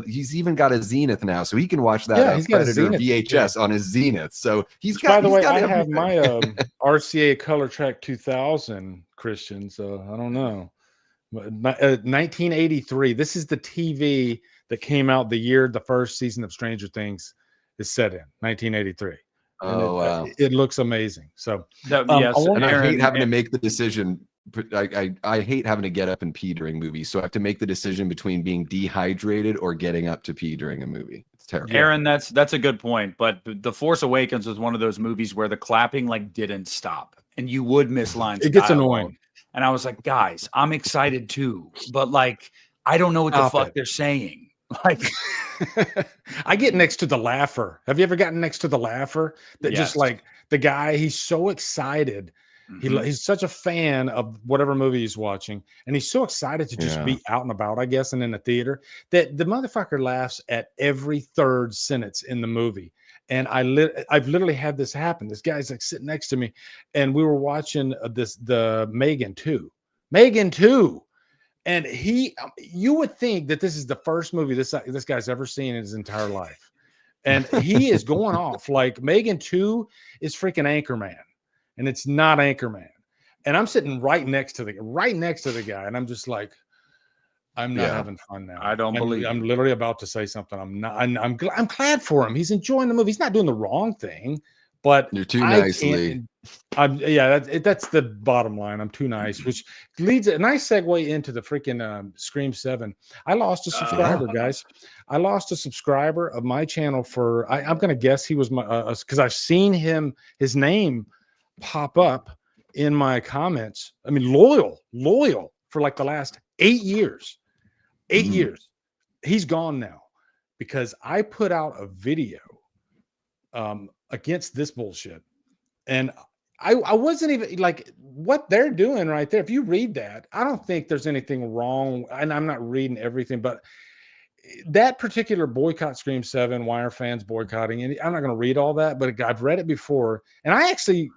he's even got a Zenith now, so he can watch that He's got a Predator Zenith, VHS on his Zenith. So by the way, I have everything. my RCA Color Track 2000, Christian. So I don't know. 1983. This is the TV that came out the year the first season of Stranger Things is set in 1983. And Wow. it looks amazing. So Yes, and I Aaron, hate having to make the decision. I hate having to get up and pee during movies, so I have to make the decision between being dehydrated or getting up to pee during a movie. It's terrible. Aaron, that's a good point. But The Force Awakens was one of those movies where the clapping like didn't stop, and you would miss lines. It gets dialogue. annoying. And I was like, guys, I'm excited too, but like, I don't know what the fuck they're saying. Like, I get next to the laugher. Have you ever gotten next to the laugher? That just like the guy, he's so excited. He's such a fan of whatever movie he's watching, and he's so excited to just be out and about, I guess, and in the theater that the motherfucker laughs at every third sentence in the movie. And I've literally had this happen. This guy's like sitting next to me, and we were watching the Megan 2, and you would think that this is the first movie this guy's ever seen in his entire life, and he is going off like Megan 2 is freaking Anchorman, and it's not Anchorman. And I'm sitting right next to the guy, and I'm just like, I'm not having fun now. I'm literally about to say something. I'm glad for him. He's enjoying the movie. He's not doing the wrong thing, but you're too nicely. That's the bottom line. I'm too nice, which leads a nice segue into the freaking Scream 7. I lost a subscriber, guys. I lost a subscriber of my channel for, I'm going to guess he was my, because I've seen his name pop up in my comments. I mean, loyal for like the last 8 years. 8 years. He's gone now because I put out a video against this bullshit. And I wasn't even like what they're doing right there. If you read that, I don't think there's anything wrong. And I'm not reading everything, but that particular boycott Scream 7, why are fans boycotting? And I'm not going to read all that, but I've read it before. And I actually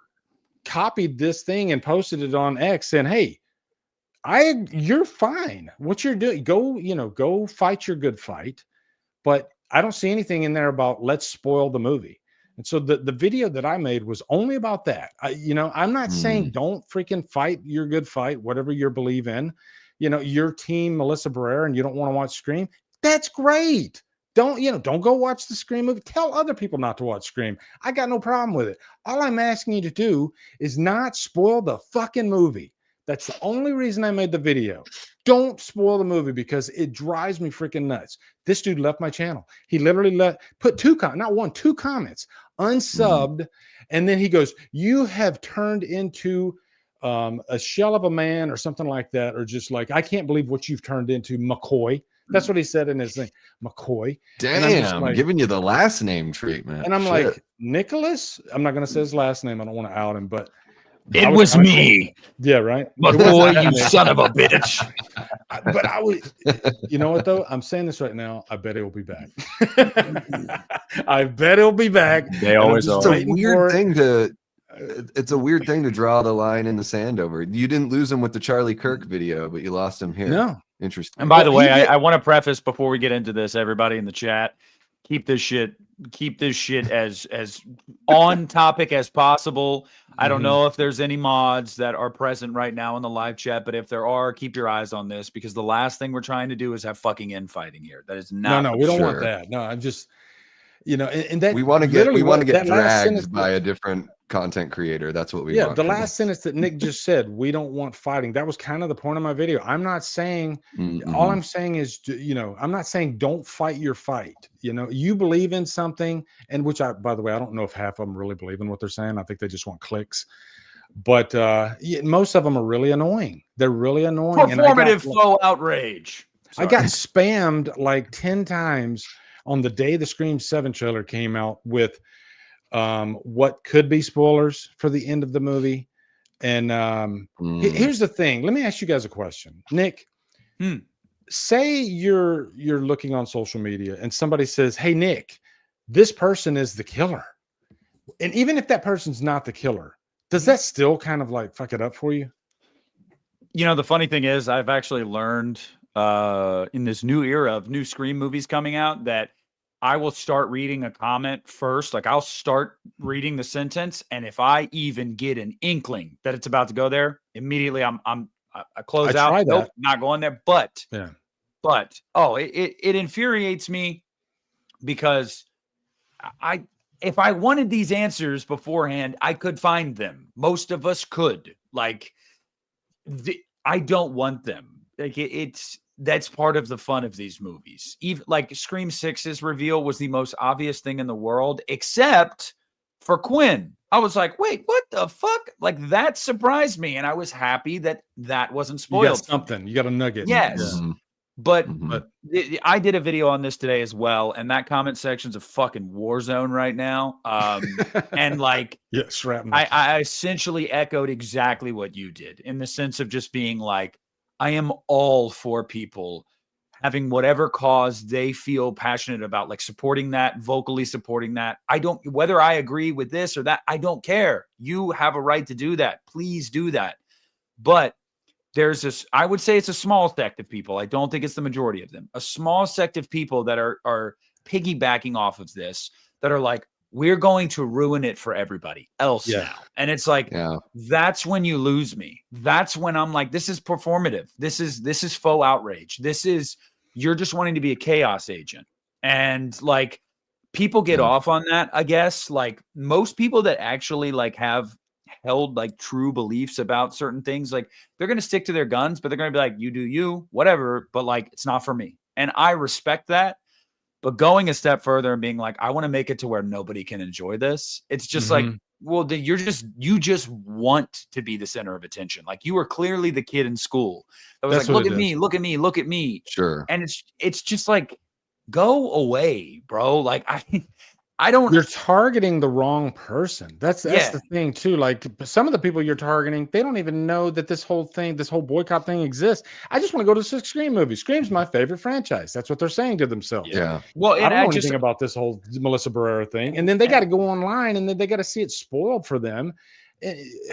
copied this thing and posted it on X saying, hey, you're fine. What you're doing, go fight your good fight. But I don't see anything in there about let's spoil the movie. And so the video that I made was only about that. I'm not saying don't freaking fight your good fight, whatever you believe in. Your team Melissa Barrera and you don't want to watch Scream. That's great. Don't go watch the Scream movie. Tell other people not to watch Scream. I got no problem with it. All I'm asking you to do is not spoil the fucking movie. That's the only reason I made the video. Don't spoil the movie because it drives me freaking nuts. This dude left my channel. He literally put two comments, unsubbed. And then he goes, you have turned into a shell of a man or something like that. Or just like, I can't believe what you've turned into, McCoy. That's what he said in his thing, McCoy. Damn, I'm giving you the last name treatment. And I'm like, Nicholas? I'm not going to say his last name. I don't want to out him, but it was me. Yeah, right. McCoy, you son of a bitch. But I was, you know what though? I'm saying this right now. I bet it will be back. I bet it'll be back. They always are. It's a weird thing to. It's a weird thing to draw the line in the sand over. You didn't lose him with the Charlie Kirk video, but you lost him here. No. Interesting. And by the way, I want to preface before we get into this, everybody in the chat, keep this shit as on topic as possible. I don't know if there's any mods that are present right now in the live chat, but if there are, keep your eyes on this because the last thing we're trying to do is have fucking infighting here. That is not. No, we don't want that. No, I'm just. You know, and that we want to literally get that last sentence dragged by a different content creator. That's what we yeah, want. the from last this. sentence that Nick just said, we don't want fighting. That was kind of the point of my video. I'm not saying all Mm-mm. I'm saying is, you know, I'm not saying don't fight your fight. You know, you believe in something, and which I, by the way, I don't know if half of them really believe in what they're saying. I think they just want clicks. But yeah, most of them are really annoying. They're really annoying. And Performative faux outrage. I got spammed like 10 times on the day the Scream 7 trailer came out with what could be spoilers for the end of the movie. And here's the thing. Let me ask you guys a question. Nick, say you're looking on social media and somebody says, "Hey Nick, this person is the killer." And even if that person's not the killer, does that still kind of like fuck it up for you? You know, the funny thing is I've actually learned in this new era of new Scream movies coming out that I will start reading a comment first. Like I'll start reading the sentence, and if I even get an inkling that it's about to go there, immediately I close out. Try Nope, that. not going there. But Yeah. It infuriates me because if I wanted these answers beforehand, I could find them. Most of us could. Like I don't want them. Like that's part of the fun of these movies. Even like Scream 6's reveal was the most obvious thing in the world, except for Quinn. I was like, wait, what the fuck? Like that surprised me. And I was happy that wasn't spoiled. You got something. You got a nugget. Yes. Mm-hmm. But Mm-hmm. I did a video on this today as well. And that comment section's a fucking war zone right now. And like, yeah, shrapnel. I essentially echoed exactly what you did in the sense of just being like, I am all for people having whatever cause they feel passionate about, like supporting that, vocally supporting that. I don't, whether I agree with this or that, I don't care. You have a right to do that. Please do that. But there's this, I would say it's a small sect of people. I don't think it's the majority of them. A small sect of people that are piggybacking off of this, that are like, we're going to ruin it for everybody else now. And it's like, that's when you lose me. That's when I'm like, this is performative. This is faux outrage. You're just wanting to be a chaos agent. And like people get off on that, I guess. Like most people that actually like have held like true beliefs about certain things, like they're going to stick to their guns, but they're going to be like, you do you, whatever. But like, it's not for me. And I respect that. But going a step further and being like, I want to make it to where nobody can enjoy this. It's just like, well, you just want to be the center of attention. Like you were clearly the kid in school that was like, look at me, look at me, look at me. Sure. And it's just like, go away, bro. Like I don't. You're targeting the wrong person. That's the thing too. Like some of the people you're targeting, they don't even know that this whole boycott thing exists. I just want to go to the Scream movie. Scream's my favorite franchise. That's what they're saying to themselves. Yeah. Well, I don't know anything about this whole Melissa Barrera thing. And then they got to go online and then they got to see it spoiled for them.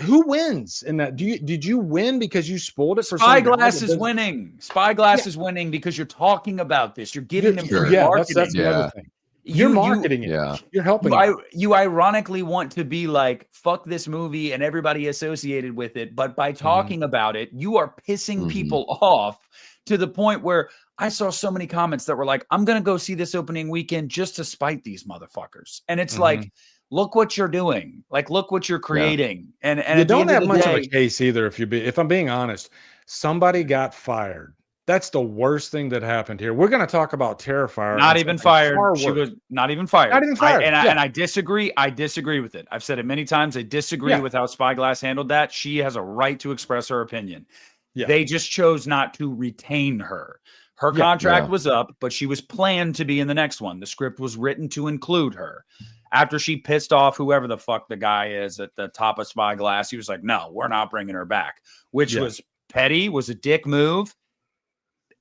Who wins in that? Did you win because you spoiled it for Spyglass is winning. Spyglass is winning because you're talking about this. You're giving them free marketing. That's another thing. You're marketing it. Yeah. You're helping. You ironically want to be like, fuck this movie and everybody associated with it. But by talking about it, you are pissing people off to the point where I saw so many comments that were like, I'm going to go see this opening weekend just to spite these motherfuckers. And it's like, look what you're doing. Like, look what you're creating. And you don't have much of a case either. If I'm being honest, somebody got fired. That's the worst thing that happened here. We're going to talk about Terrifier. Not even fired. She was not even fired. Not even fired. And I disagree. I disagree with it. I've said it many times. I disagree with how Spyglass handled that. She has a right to express her opinion. Yeah. They just chose not to retain her. Her contract was up, but she was planned to be in the next one. The script was written to include her. After she pissed off whoever the fuck the guy is at the top of Spyglass, he was like, no, we're not bringing her back, which was petty, was a dick move.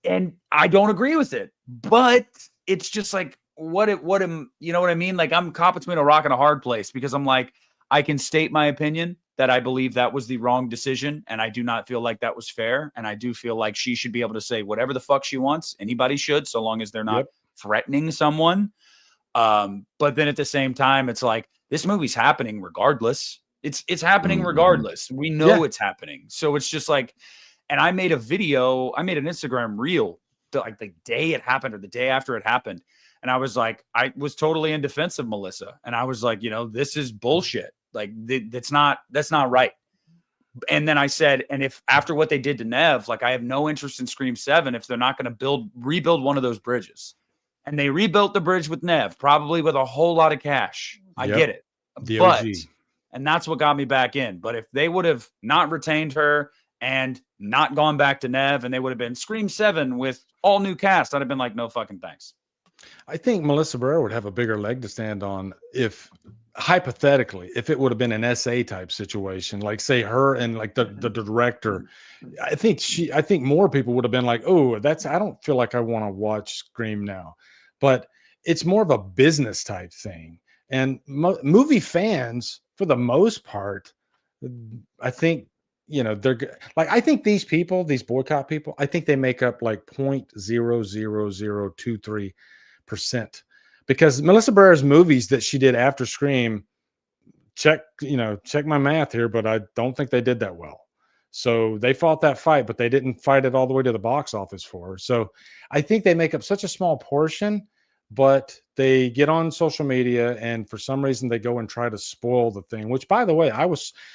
And I don't agree with it, but it's just like, you know what I mean? Like I'm caught between a rock and a hard place because I'm like, I can state my opinion that I believe that was the wrong decision. And I do not feel like that was fair. And I do feel like she should be able to say whatever the fuck she wants. Anybody should, so long as they're not threatening someone. But then at the same time, it's like, this movie's happening regardless. It's happening regardless. We know it's happening. So it's just like, and I made a video, I made an Instagram reel like the day it happened or the day after it happened. And I was like, I was totally in defense of Melissa. And I was like, this is bullshit. Like that's not right. And then I said, and if after what they did to Nev, like I have no interest in Scream 7 if they're not going to rebuild one of those bridges. And they rebuilt the bridge with Nev, probably with a whole lot of cash. I get it. The but OG. And that's what got me back in. But if they would have not retained her and not gone back to Nev, and they would have been Scream 7 with all new cast, I'd have been like, no fucking thanks. I think Melissa Barrera would have a bigger leg to stand on if, hypothetically, if it would have been an SA type situation, like say her and like the director. I think more people would have been like, oh, I don't feel like I want to watch Scream now. But it's more of a business type thing. And movie fans, for the most part, I think, they're like, I think these boycott people, I think they make up like 0.00023%, because Melissa Barrera's movies that she did after Scream, check my math here, but I don't think they did that well. So they fought that fight, but they didn't fight it all the way to the box office for her. So I think they make up such a small portion, but they get on social media and for some reason they go and try to spoil the thing, which, by the way,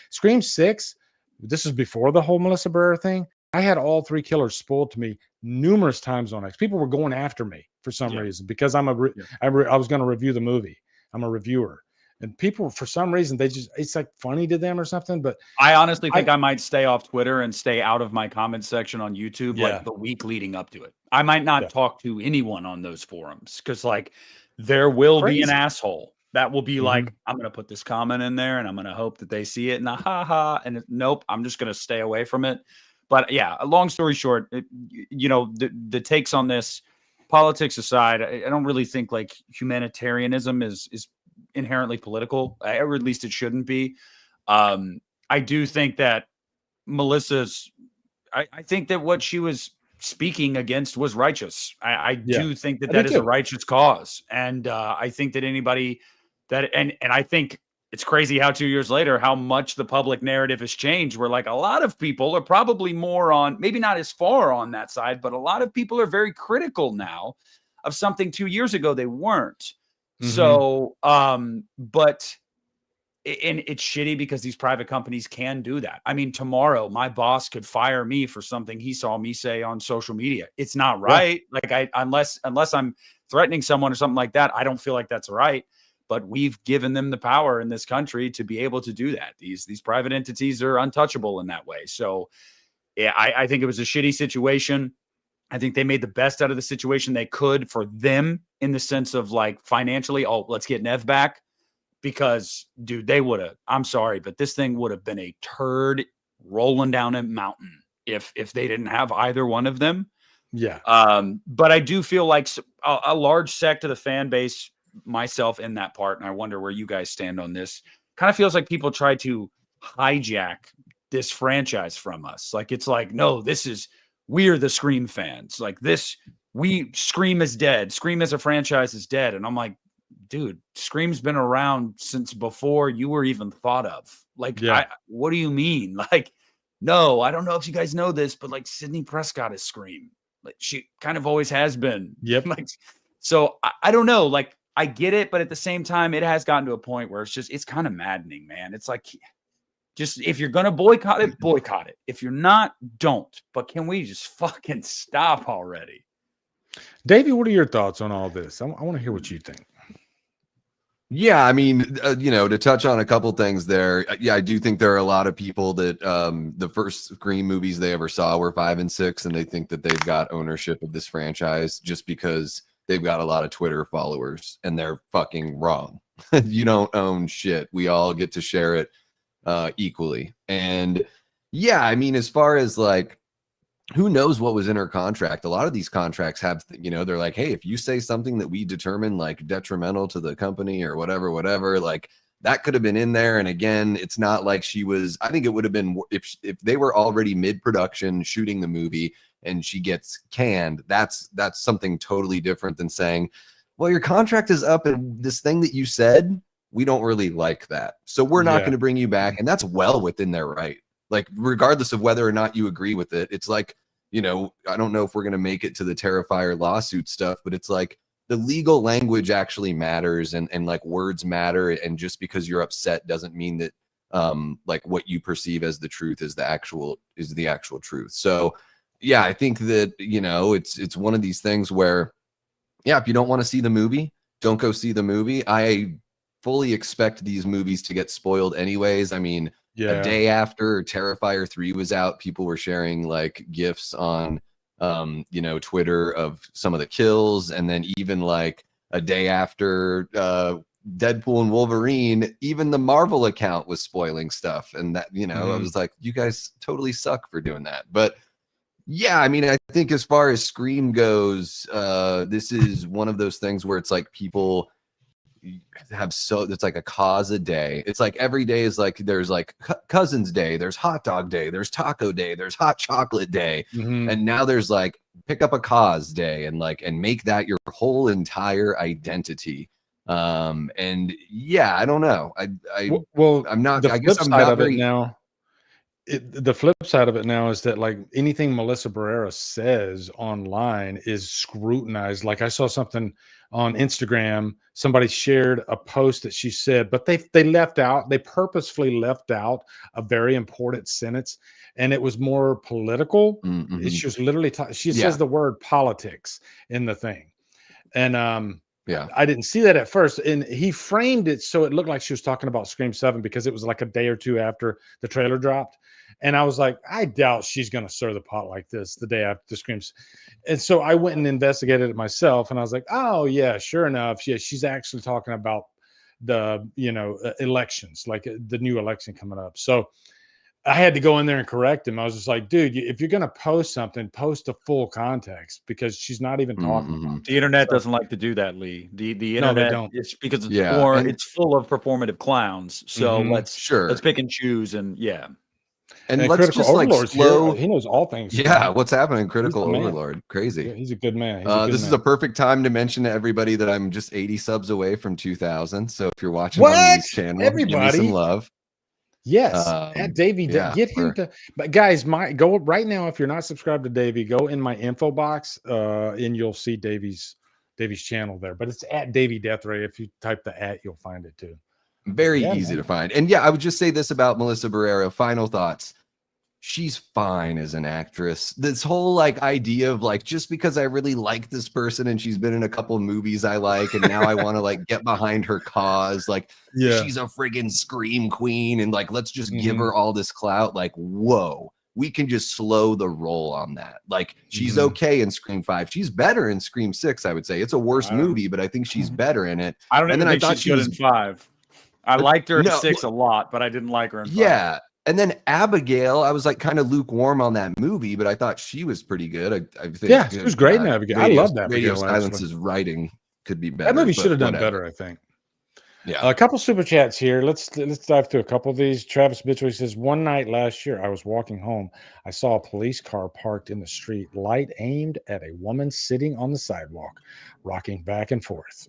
Scream 6. This is before the whole Melissa Barrera thing. I had all 3 killers spoiled to me numerous times on X. People were going after me for some reason because I was going to review the movie. I'm a reviewer. And people, for some reason, it's like funny to them or something. But I honestly think I might stay off Twitter and stay out of my comment section on YouTube like the week leading up to it. I might not talk to anyone on those forums because like there will be an asshole that will be like, I'm going to put this comment in there and I'm going to hope that they see it and nope, I'm just going to stay away from it. But yeah, long story short, the takes on this, politics aside, I don't really think like humanitarianism is inherently political, or at least it shouldn't be. I do think that I think that what she was speaking against was righteous. I do think that is a righteous cause. And I think that anybody and I think it's crazy how 2 years later, how much the public narrative has changed, where like a lot of people are probably more on, maybe not as far on that side, but a lot of people are very critical now of something 2 years ago they weren't. So, but it's shitty because these private companies can do that. I mean, tomorrow my boss could fire me for something he saw me say on social media. It's not right. Like unless I'm threatening someone or something like that, I don't feel like that's right. But we've given them the power in this country to be able to do that. These private entities are untouchable in that way. So yeah, I think it was a shitty situation. I think they made the best out of the situation they could for them in the sense of like financially, let's get Nev back, because dude, I'm sorry, but this thing would have been a turd rolling down a mountain if they didn't have either one of them. Yeah. But I do feel like a large sect of the fan base, myself in that part, and I wonder where you guys stand on this, kind of feels like people try to hijack this franchise from us. Like, it's like, no, we're the Scream fans. Like Scream is dead. Scream as a franchise is dead. And I'm like, dude, Scream's been around since before you were even thought of. Like, what do you mean? Like, no, I don't know if you guys know this, but like Sidney Prescott is Scream. Like, she kind of always has been. Yep. Like, so I don't know. Like, I get it, but at the same time, it has gotten to a point where it's kind of maddening, man. It's like, just if you're going to boycott it, boycott it. If you're not, don't. But can we just fucking stop already? Davey, what are your thoughts on all this? I want to hear what you think. Yeah, I mean, to touch on a couple things there. Yeah, I do think there are a lot of people that the first Scream movies they ever saw were 5 and 6, and they think that they've got ownership of this franchise just because they've got a lot of Twitter followers, and they're fucking wrong. You don't own shit. We all get to share it equally. And yeah, I mean, as far as like, who knows what was in her contract? A lot of these contracts have, they're like, hey, if you say something that we determine like detrimental to the company or whatever, like that could have been in there. And again, it's not like I think it would have been if they were already mid-production shooting the movie and she gets canned, that's something totally different than saying, well, your contract is up and this thing that you said, we don't really like that. So we're not going to bring you back. And that's well within their right. Like, regardless of whether or not you agree with it, it's like, I don't know if we're going to make it to the Terrifier lawsuit stuff, but it's like, the legal language actually matters, and like words matter, and just because you're upset doesn't mean that like what you perceive as the truth is the actual truth. So yeah, I think that, you know, it's one of these things where, yeah, if you don't want to see the movie, don't go see the movie. I fully expect these movies to get spoiled anyways. I mean, a day after Terrifier 3 was out, people were sharing like GIFs on you know, Twitter of some of the kills, and then even like a day after Deadpool and Wolverine, even the Marvel account was spoiling stuff. And that, you know, I was like, you guys totally suck for doing that. But yeah, I mean, I think as far as Scream goes, this is one of those things where it's like people have it's like a cause a day. It's like every day is like, there's like Cousins Day, there's Hot Dog Day, there's Taco Day, there's Hot Chocolate Day, and now there's like pick up a cause day, and like, and make that your whole entire identity. And yeah, I don't know. I'm not. I guess I'm not very now. The flip side of it now is that like anything Melissa Barrera says online is scrutinized. Like I saw something on Instagram, somebody shared a post that she said, but they purposefully left out a very important sentence, and it was more political. She was literally she says the word politics in the thing, and yeah, I didn't see that at first, and he framed it so it looked like she was talking about Scream 7 because it was like a day or two after the trailer dropped. And I was like, I doubt she's going to stir the pot like this the day after the Screams. And so I went and investigated it myself, and I was like, oh yeah, sure enough, yeah, she's actually talking about the, you know, elections, like the new election coming up. So I had to go in there and correct him. I was just like, dude, if you're going to post something, post the full context, because she's not even talking about it. The internet doesn't like to do that, Lee. The internet, they don't. It's because it's it's full of performative clowns. So let's pick and choose, and and let's just like slow. He knows all things. Yeah, what's happening? Critical Overlord, crazy. Yeah, he's a good man. This is a perfect time to mention to everybody that I'm just 80 subs away from 2,000. So if you're watching on Lee's channel, everybody, give me some love. Yes, at Davey, get him to. But guys, go right now. If you're not subscribed to Davey, go in my info box, and you'll see Davey's channel there. But it's at Davey Deathray. If you type the @, you'll find it too. Very easy to find. And yeah, I would just say this about Melissa Barrera. Final thoughts. She's fine as an actress. This whole like idea of like, just because I really like this person and she's been in a couple of movies I like, and now I want to like get behind her cause, like she's a friggin' Scream queen, and like let's just give her all this clout. Like, whoa, we can just slow the roll on that. Like, she's okay in Scream 5. She's better in Scream 6, I would say. It's a worse movie, but I think she's better in it. I don't even think she's good in 5. I liked her in 6 a lot, but I didn't like her in 5. Yeah. And then Abigail, I was like kind of lukewarm on that movie, but I thought she was pretty good. I think, she was great in Abigail. I love that. Radio Silence's writing could be better. That movie should have done better, I think. Yeah. A couple super chats here. Let's dive through a couple of these. Travis Bitchway says, one night last year, I was walking home. I saw a police car parked in the street, light aimed at a woman sitting on the sidewalk, rocking back and forth.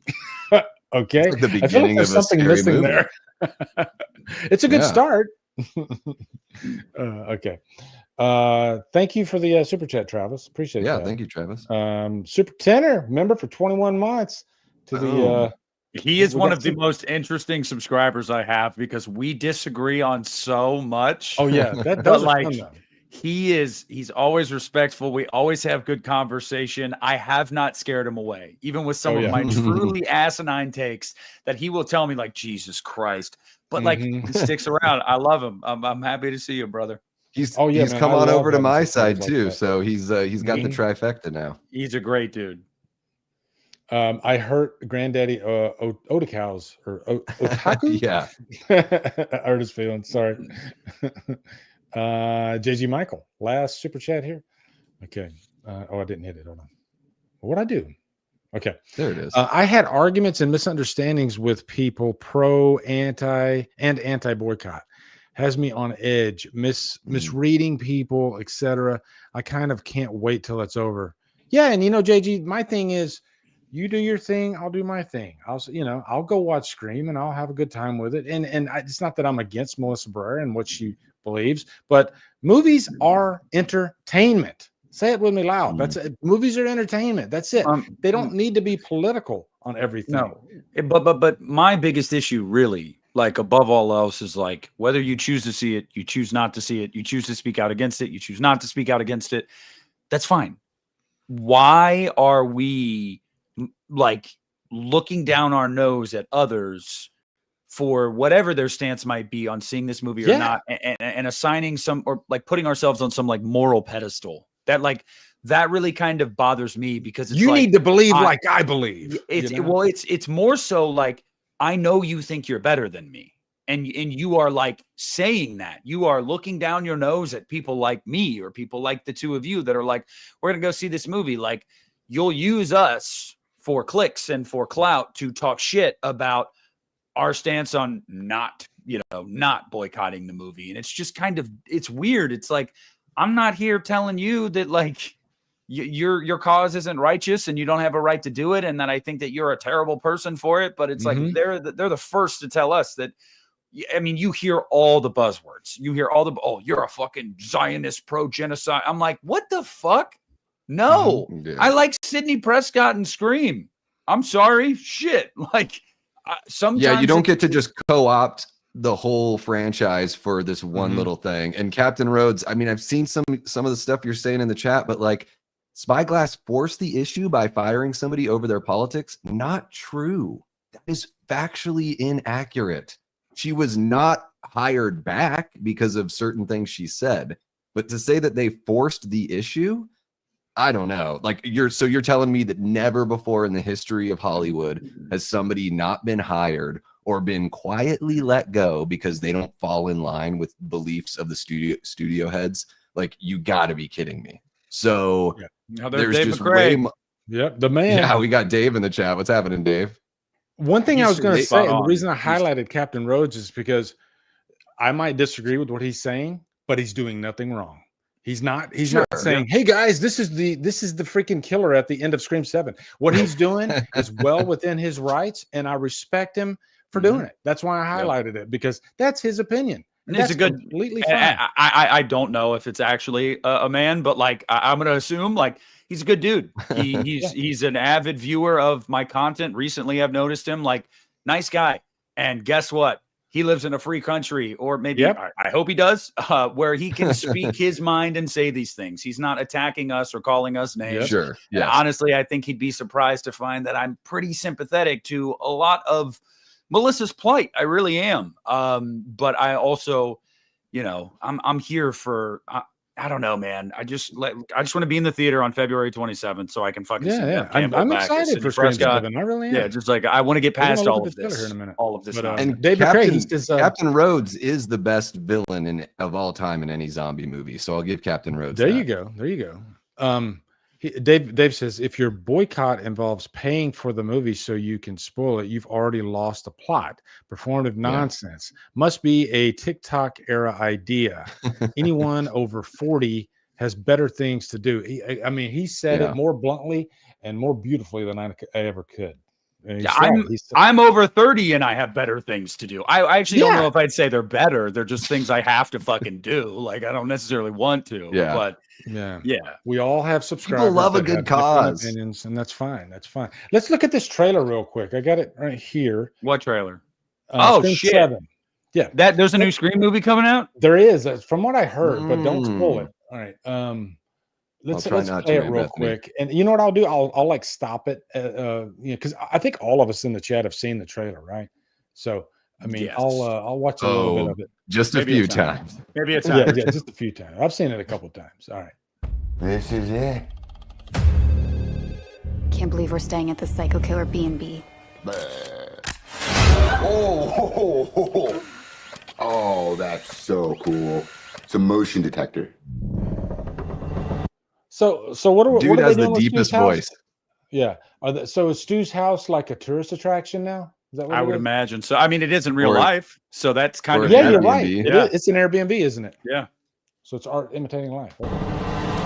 Okay. It's like the beginning of something missing movie. There. It's a good start. Okay. Thank you for the super chat, Travis. Appreciate it. Yeah, thank you, Travis. Super Tenor, member for 21 months to the he is one of the most interesting subscribers I have, because we disagree on so much. Oh yeah, that's like fun, he's always respectful. We always have good conversation. I have not scared him away, even with some of my truly asinine takes that he will tell me like, Jesus Christ. But like he sticks around. I love him. I'm happy to see you, brother. He's come on over to my side too. So he's got the trifecta now. He's a great dude. I hurt Granddaddy Otakow's or Otaku. Yeah. I hurt his feelings. Sorry. JG Michael, last super chat here. Okay. I didn't hit it. Hold on. What'd I do? Okay. There it is. I had arguments and misunderstandings with people pro, anti boycott. Has me on edge, misreading people, etc. I kind of can't wait till it's over. Yeah, and JG, my thing is, you do your thing, I'll do my thing. I'll go watch Scream and I'll have a good time with it. And it's not that I'm against Melissa Barrera and what she believes, but movies are entertainment. Say it with me loud. That's it. Movies are entertainment. That's it. They don't need to be political on everything. No, but my biggest issue, really, like above all else, is like whether you choose to see it, you choose not to see it, you choose to speak out against it, you choose not to speak out against it. That's fine. Why are we like looking down our nose at others for whatever their stance might be on seeing this movie or not, and assigning some, or like putting ourselves on some like moral pedestal that really kind of bothers me, because it's you need to believe like I believe. It's more so like, I know you think you're better than me, and you are like saying that you are looking down your nose at people like me or people like the two of you that are like, we're gonna go see this movie. Like, you'll use us for clicks and for clout to talk shit about our stance on not boycotting the movie. And it's just kind of, it's weird. It's like, I'm not here telling you that like your cause isn't righteous and you don't have a right to do it, and that I think that you're a terrible person for it. But it's like they're the first to tell us that. I mean, you hear all the buzzwords. You hear all the, oh, you're a fucking Zionist pro-genocide. I'm like, what the fuck? No, I like Sidney Prescott and Scream. I'm sorry, shit. Like, sometimes you don't get to just co-opt the whole franchise for this one little thing. And Captain Rhodes, I mean, I've seen some of the stuff you're saying in the chat, but like, Spyglass forced the issue by firing somebody over their politics. Not true. That is factually inaccurate. She was not hired back because of certain things she said. But to say that they forced the issue, I don't know. Like, you're telling me that never before in the history of Hollywood has somebody not been hired or been quietly let go because they don't fall in line with beliefs of the studio heads? Like, you got to be kidding me. So there's Dave just McCray. Yep, the man. Yeah, we got Dave in the chat. What's happening, Dave? One thing I was going to say, and the reason I He's- highlighted Captain Rhodes is because I might disagree with what he's saying, but he's doing nothing wrong. He's not saying, "Hey guys, this is the freaking killer at the end of Scream 7." What he's doing is well within his rights, and I respect him for doing it. That's why I highlighted it, because that's his opinion. And it's a good, completely fine. I don't know if it's actually a man, but like I'm gonna assume like he's a good dude. He's an avid viewer of my content. Recently, I've noticed him, like, nice guy. And guess what? He lives in a free country, or maybe I hope he does, where he can speak his mind and say these things. He's not attacking us or calling us names. Sure. And honestly, I think he'd be surprised to find that I'm pretty sympathetic to a lot of Melissa's plight. I really am. But I also, I'm here for, I don't know, man. I just want to be in the theater on February 27th so I can fucking see I'm excited for Scream 7. I really am. Yeah, just like I want to get past all of this. Here in a minute. All of this. And David Craig says, Captain Rhodes is the best villain of all time in any zombie movie. So I'll give Captain Rhodes. There you go. Dave says, if your boycott involves paying for the movie so you can spoil it, you've already lost the plot. Performative nonsense. Must be a TikTok era idea. Anyone over 40 has better things to do. He said it more bluntly and more beautifully than I ever could. I'm over 30 and I have better things to do. I actually don't know if I'd say they're better. They're just things I have to fucking do. Like, I don't necessarily want to. Yeah. But we all have subscribers. People love a good cause, opinions, and that's fine. Let's look at this trailer real quick. I got it right here. What trailer? Scream shit. 7. Yeah, there's a new Scream movie coming out. There is, from what I heard, but don't spoil it. All right. Let's play it real quick. And you know what I'll do? I'll like stop it. Because I think all of us in the chat have seen the trailer, right? So I'll watch a little bit of it. Just a few times. Maybe it's time. Yeah, just a few times. I've seen it a couple times. All right. This is it. Can't believe we're staying at the Psycho Killer B&B. Oh, that's so cool. It's a motion detector. So what are Dude what are has they the doing with deepest Stu's house? voice. Yeah. So is Stu's house like a tourist attraction now? Is that what I it would is? imagine. So I mean, it is in real life. So that's kind of you're right. Airbnb. It's an Airbnb, isn't it? Yeah. So it's art imitating life.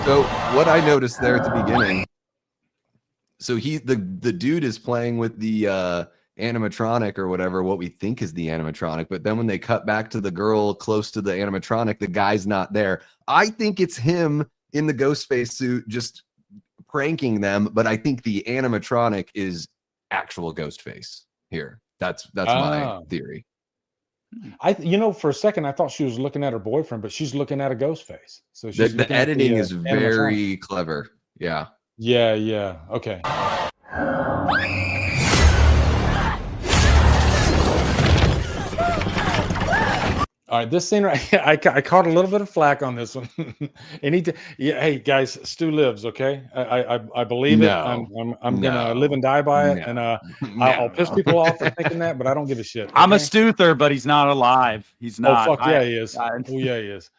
So what I noticed there at the beginning, so the dude is playing with the animatronic or whatever, what we think is the animatronic, but then when they cut back to the girl close to the animatronic, the guy's not there. I think it's him in the Ghostface suit, just pranking them. But I think the animatronic is actual Ghostface here. That's my theory. For a second I thought she was looking at her boyfriend, but she's looking at a ghost face. So The she's looking at editing is animatronic. very clever. Yeah. Yeah. Okay. All right, this scene right here, I caught a little bit of flack on this one. Hey guys, Stu lives, okay? I believe it. No. I'm gonna live and die by it, and I'll piss people off for thinking that, but I don't give a shit. Okay? I'm a Stuther, but he's not alive. He's not. Oh fuck yeah, he is. Oh yeah, he is.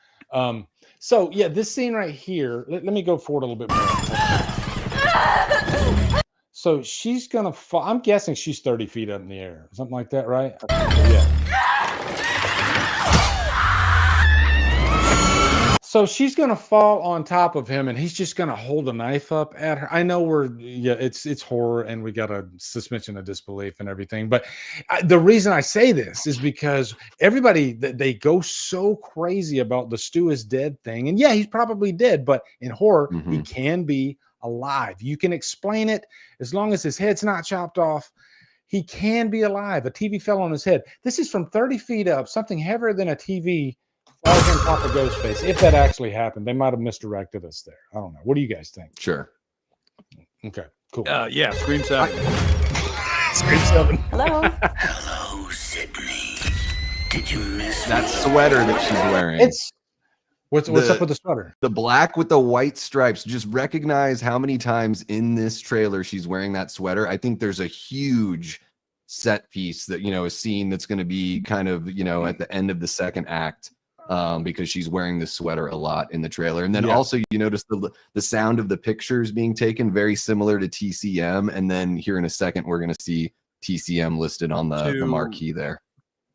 So yeah, this scene right here. Let me go forward a little bit more. So she's gonna fall. I'm guessing she's 30 feet up in the air, something like that, right? Yeah. So she's gonna fall on top of him, and he's just gonna hold a knife up at her. I know it's horror, and we got a suspension of disbelief and everything. But the reason I say this is because everybody they go so crazy about the Stu is dead thing, and yeah, he's probably dead. But in horror, he can be alive. You can explain it as long as his head's not chopped off. He can be alive. A TV fell on his head. This is from 30 feet up, something heavier than a TV. Falls on top of Ghostface. If that actually happened, they might have misdirected us there. I don't know. What do you guys think? Sure. Okay, cool. Yeah, Scream 7. Scream 7. Hello? Hello, Sydney. Did you miss that sweater that she's wearing? What's up with the sweater? The black with the white stripes. Just recognize how many times in this trailer she's wearing that sweater. I think there's a huge set piece that, a scene that's going to be kind of, at the end of the second act. Because she's wearing this sweater a lot in the trailer. And then also you notice the sound of the pictures being taken very similar to TCM. And then here in a second, we're going to see TCM listed on the marquee there.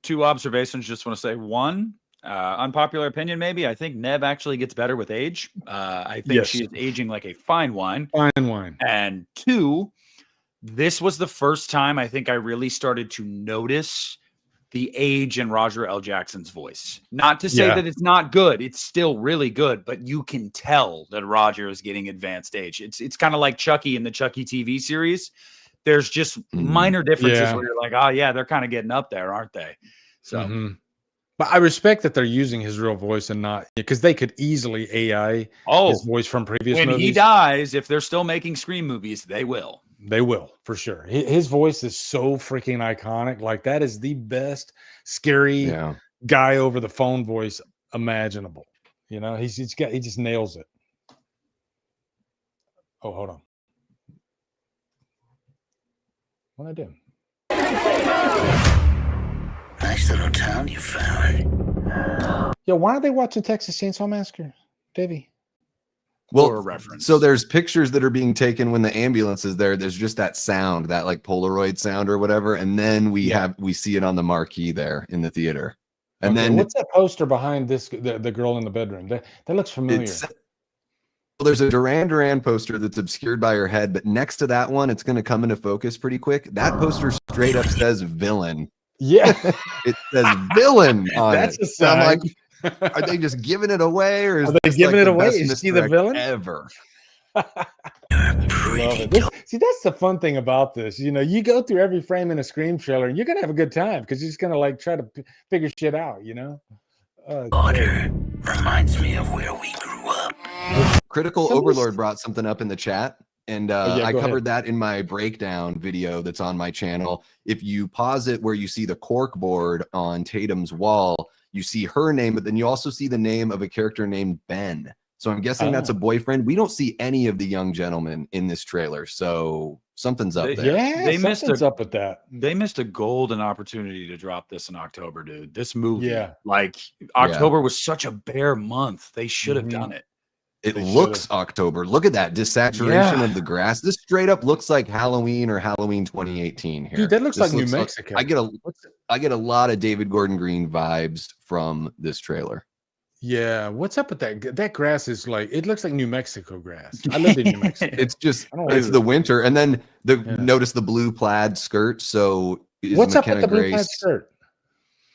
2 observations. Just want to say, 1, unpopular opinion, maybe. I think Neb actually gets better with age. I think she is aging like a fine wine. Fine wine. And 2, this was the first time I think I really started to notice the age in Roger L. Jackson's voice. Not to say that it's not good. It's still really good, but you can tell that Roger is getting advanced age. It's kind of like Chucky in the Chucky TV series. There's just minor differences where you're like, oh yeah, they're kind of getting up there, aren't they? So, but I respect that they're using his real voice and not, because they could easily AI his voice from previous movies. When he dies, if they're still making Scream movies, they will. They will, for sure. His voice is so freaking iconic. Like, that is the best scary guy over the phone voice imaginable. He just nails it. Oh, hold on. What did I do? Nice little town you found. Yo, why are they watching Texas Chainsaw Massacre, Davey? Well, reference. So there's pictures that are being taken when the ambulance is there. There's just that sound, that like Polaroid sound or whatever, and then we see it on the marquee there in the theater. And then what's that poster behind this? The girl in the bedroom. That looks familiar. Well, there's a Duran Duran poster that's obscured by her head, but next to that one, it's going to come into focus pretty quick. That poster straight up says villain. Yeah, it says villain on That's it. a sign. I'm like, are they just giving it away, or is they giving it away? Is she the villain ever? See, that's the fun thing about this. You go through every frame in a Scream trailer, and you're gonna have a good time because you're just gonna like try to figure shit out. Water reminds me of where we grew up. Critical Overlord brought something up in the chat, and I covered that in my breakdown video that's on my channel. If you pause it where you see the cork board on Tatum's wall, you see her name, but then you also see the name of a character named Ben. So I'm guessing that's a boyfriend. We don't see any of the young gentlemen in this trailer, so something's up there. Yeah, something's up with that. They missed a golden opportunity to drop this in October, dude. This movie, October was such a bare month. They should have done it. It looks October. Look at that desaturation of the grass. This straight up looks like Halloween or Halloween 2018 here. Dude, that looks like New Mexico. I get a lot of David Gordon Green vibes from this trailer. Yeah, what's up with that? That grass is like, it looks like New Mexico grass. I lived in New Mexico. It's the winter, and then notice the blue plaid skirt. So what's up with the blue plaid skirt?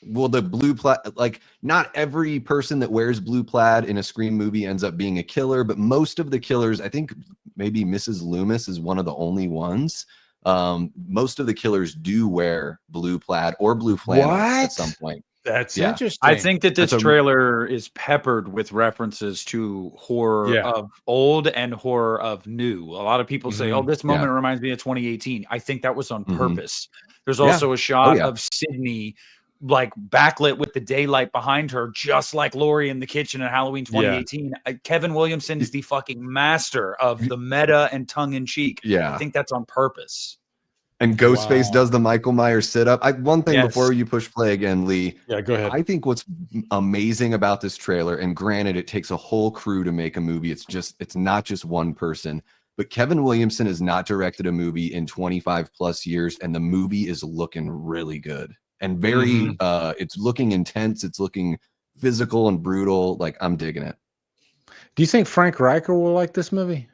Well, the blue plaid, like not every person that wears blue plaid in a Scream movie ends up being a killer, but most of the killers, I think maybe Mrs. Loomis is one of the only ones. Most of the killers do wear blue plaid or blue flannel at some point. That's Yeah. interesting. I think that this That's a- trailer is peppered with references to horror of old and horror of new. A lot of people say, "Oh, this moment reminds me of 2018." I think that was on purpose. There's also a shot of Sydney like backlit with the daylight behind her, just like Laurie in the kitchen in Halloween 2018. Kevin Williamson is the fucking master of the meta and tongue-in-cheek. Yeah. I think that's on purpose. And Ghostface does the Michael Myers sit-up. One thing before you push play again, Lee. Yeah, go ahead. I think what's amazing about this trailer, and granted, it takes a whole crew to make a movie. It's not just one person. But Kevin Williamson has not directed a movie in 25 plus years, and the movie is looking really good and very. It's looking intense. It's looking physical and brutal. Like, I'm digging it. Do you think Frank Riker will like this movie?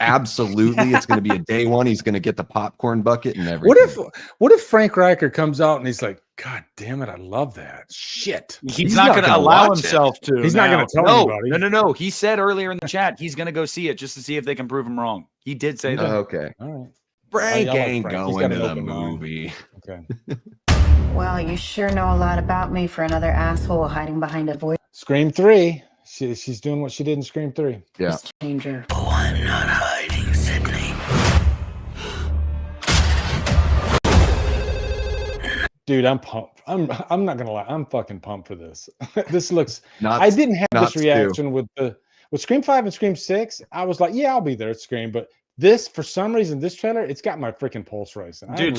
Absolutely. It's going to be a day one. He's going to get the popcorn bucket and everything. What if Frank Riker comes out and he's like, God damn it, I love that shit. He's not going to allow himself to. He's not going to tell anybody. No. He said earlier in the chat he's going to go see it just to see if they can prove him wrong. He did say that. Okay. All right. Frank like ain't Frank. going to the movie. Okay. Well, you sure know a lot about me for another asshole hiding behind a voice Scream 3. She's doing what she did in Scream 3. Yeah. changer. Oh, I'm not hiding, Sydney. Dude, I'm pumped. I'm not gonna lie, I'm fucking pumped for this. This looks Not- I didn't have not this reaction with Scream 5 and Scream 6. I was like, yeah, I'll be there at Scream, but this, for some reason, this trailer, it's got my freaking pulse racing. Dude,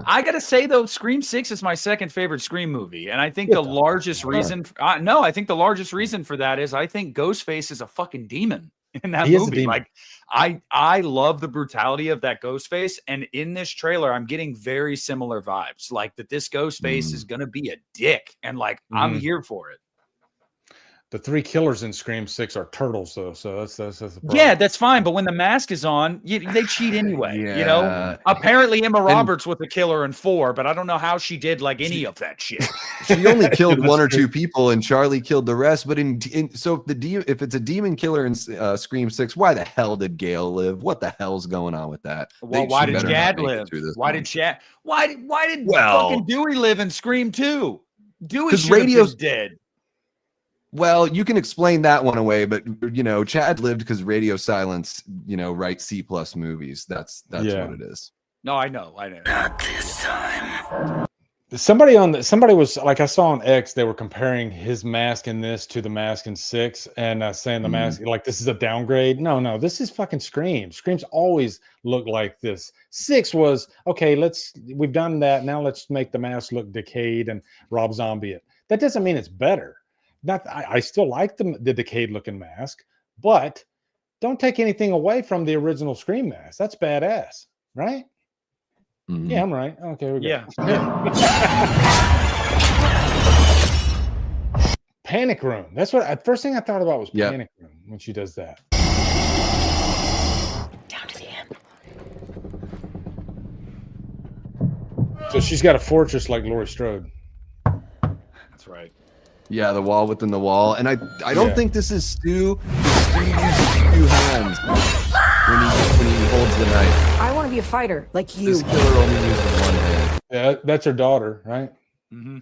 I gotta say though, Scream 6 is my second favorite Scream movie, and I think the largest reason, I think the largest reason for that is I think Ghostface is a fucking demon in that movie. Like, I love the brutality of that Ghostface, and in this trailer, I'm getting very similar vibes, like that this Ghostface is gonna be a dick, and like I'm here for it. The 3 killers in Scream 6 are turtles, though, so that's the problem. Yeah, that's fine. But when the mask is on, they cheat anyway. You know, apparently Emma Roberts was a killer in 4, but I don't know how she did like any of that shit. She only killed 1 or 2 people, and Charlie killed the rest. But so if it's a demon killer in Scream 6, why the hell did Gail live? What the hell's going on with that? Well, why did Chad live? Why did Chad? Why did fucking Dewey live in Scream 2? Dewey should have been dead. Well, you can explain that one away, but Chad lived because Radio Silence, writes C+ movies. That's what it is. No, I know. Not this time. Somebody was like, I saw on X, they were comparing his mask in this to the mask in 6, and saying the mask, like, this is a downgrade. No, this is fucking Scream. Screams always look like this. 6 was, okay, we've done that. Now let's make the mask look decayed and Rob Zombie it. That doesn't mean it's better. I still like the decayed looking mask, but don't take anything away from the original Scream mask. That's badass, right? Yeah, I'm right. Okay, here we go. Yeah. Panic Room. That's what first thing I thought about was Panic Room when she does that. Down to the end. So she's got a fortress like Laurie Strode. That's right. Yeah, the wall within the wall. And I don't think this is Stu. Stu uses 2 hands when he holds the knife. I want to be a fighter like you. This killer only uses 1 hand. Yeah, that's her daughter, right? Mm-hmm.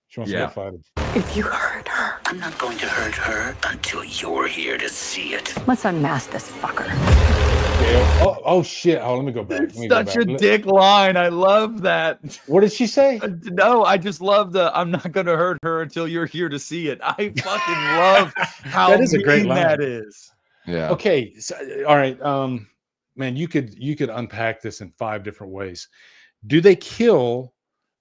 She wants to be a fighter. If you hurt her, I'm not going to hurt her until you're here to see it. let's unmask this fucker. Oh shit! Oh, let me go back. Such a dick line. I love that. What did she say? No, I just love I'm not going to hurt her until you're here to see it. I fucking love how that is a great mean line. that is. Yeah. Okay. So, all right. Man, you could unpack this in 5 different ways. Do they kill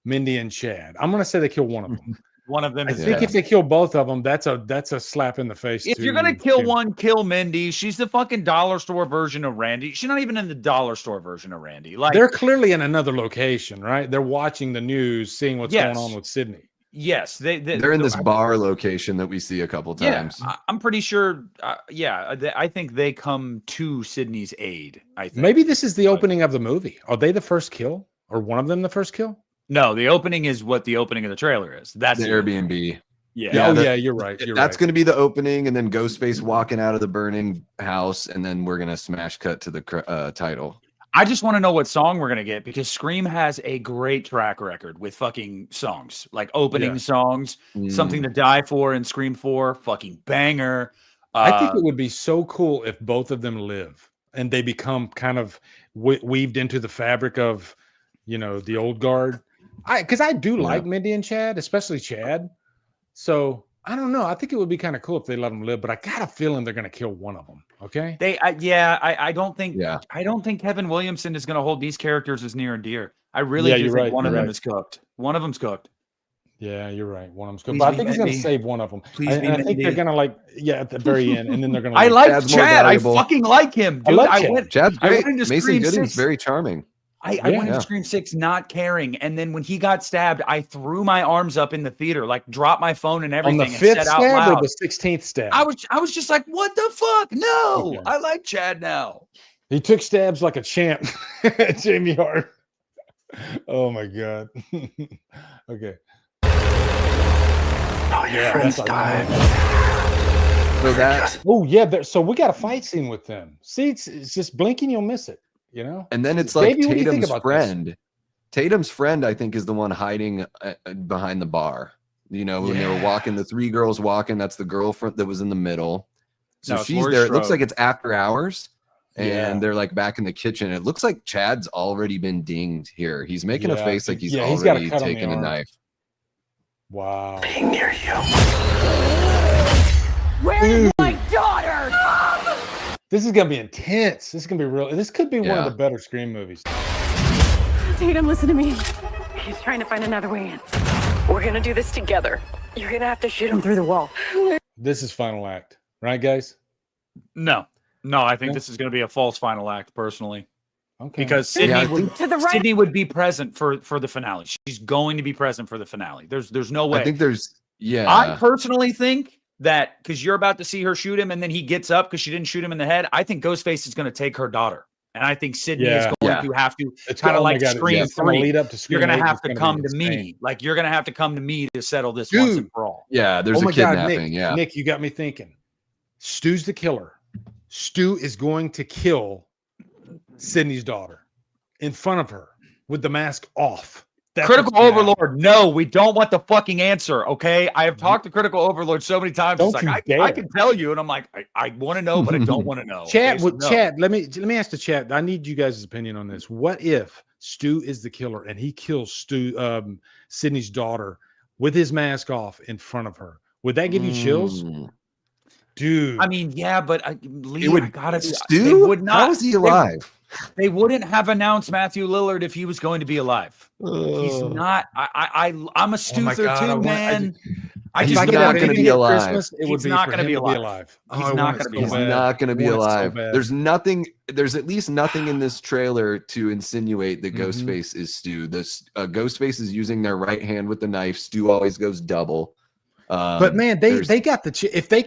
Mindy and Chad? I'm going to say they kill one of them. One of them I is think if they kill both of them, that's a slap in the face. If you're gonna kill one, kill Mindy. She's the fucking dollar store version of Randy. She's not even in the dollar store version of Randy. Like, they're clearly in another location, right? They're watching the news, seeing what's going on with Sydney. Yes, they're in this bar location that we see a couple times. Yeah, I'm pretty sure. I think they come to Sydney's aid. I think Maybe this is the opening of the movie. Are they the first kill, or one of them the first kill? No, the opening is what the opening of the trailer is. That's The Airbnb. Yeah. Yeah, you're right. That's going to be the opening, and then Ghostface walking out of the burning house, and then we're going to smash cut to the title. I just want to know what song we're going to get, because Scream has a great track record with fucking songs, like opening songs, Something to Die For and Scream 4, fucking banger. I think it would be so cool if both of them live and they become kind of weaved into the fabric of, the old guard. Because I do like Mindy and Chad, especially Chad. So I don't know. I think it would be kind of cool if they let them live, but I got a feeling they're going to kill one of them. Okay. I don't think Kevin Williamson is going to hold these characters as near and dear. I really do think one of them is cooked. One of them's cooked. Yeah, you're right. One of them's cooked. But I think he's going to save one of them. And I think they're going to at the very end, and then they're going to. I like Chad. I fucking like him. Dude. I like Chad. Chad's great. I went into Mason Scream Gooding's 6. very charming. I went into Scream 6 not caring, and then when he got stabbed, I threw my arms up in the theater, like dropped my phone and everything. On the 5th and said out stab loud, or the 16th stab? I was just like, what the fuck? No, I like Chad now. He took stabs like a champ. Jamie Hart. Oh my god. Okay. Oh, your friends died. So that. Oh yeah. So we got a fight scene with them. See, it's just blinking, you'll miss it. And then it's like Baby, Tatum's friend. Tatum's friend, I think, is the one hiding behind the bar. When they were walking, the 3 girls walking, that's the girlfriend that was in the middle. So she's there. It looks like it's after hours, and they're like back in the kitchen. It looks like Chad's already been dinged here. He's making a face like he's already taken a knife. Wow. Being near you. Where's my daughter? This is gonna be intense. This is gonna be real. This could be one of the better Scream movies. Tatum, listen to me. He's trying to find another way in. We're gonna do this together. You're gonna have to shoot him through the wall. This is final act, right, guys? No, I think this is going to be a false final act, personally. Okay. Because Sydney would be present for the finale. She's going to be present for the finale. There's no way. I think I personally think that because you're about to see her shoot him and then he gets up because she didn't shoot him in the head. I think Ghostface is going to take her daughter. And I think Sydney is going to have to kind of like Scream 3. Lead up to Scream. You're going to have to come to me. Like, you're going to have to come to me to settle this once and for all. Yeah, there's a kidnapping. Nick, you got me thinking. Stu's the killer. Stu is going to kill Sydney's daughter in front of her with the mask off. That's Critical Overlord. No, we don't want the fucking answer. Okay, I have talked to Critical Overlord so many times. It's like I can tell you, and I'm like, I want to know, but I don't want to know. Chat with chat. Let me ask the chat. I need you guys' opinion on this. What if Stu is the killer and he kills Sydney's daughter with his mask off in front of her? Would that give you chills? Dude, I mean, yeah, but Lee, Stu? How is he alive? They wouldn't have announced Matthew Lillard if he was going to be alive. He's not. I'm a Stuther too, man. He's not going to be alive. He's not going to be alive. He's not going to be alive. He's not going to be alive. There's nothing. There's at least nothing in this trailer to insinuate that Ghostface is Stu. Ghostface is using their right hand with the knife. Stu always goes double. But man, they got if they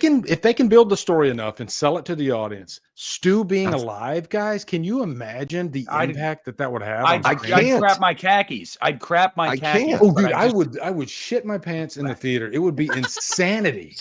can build the story enough and sell it to the audience, Stu being alive, guys, can you imagine the impact that would have? I'd crap my khakis. I'd crap my khakis. Oh, dude, I would shit my pants in the theater. It would be insanity.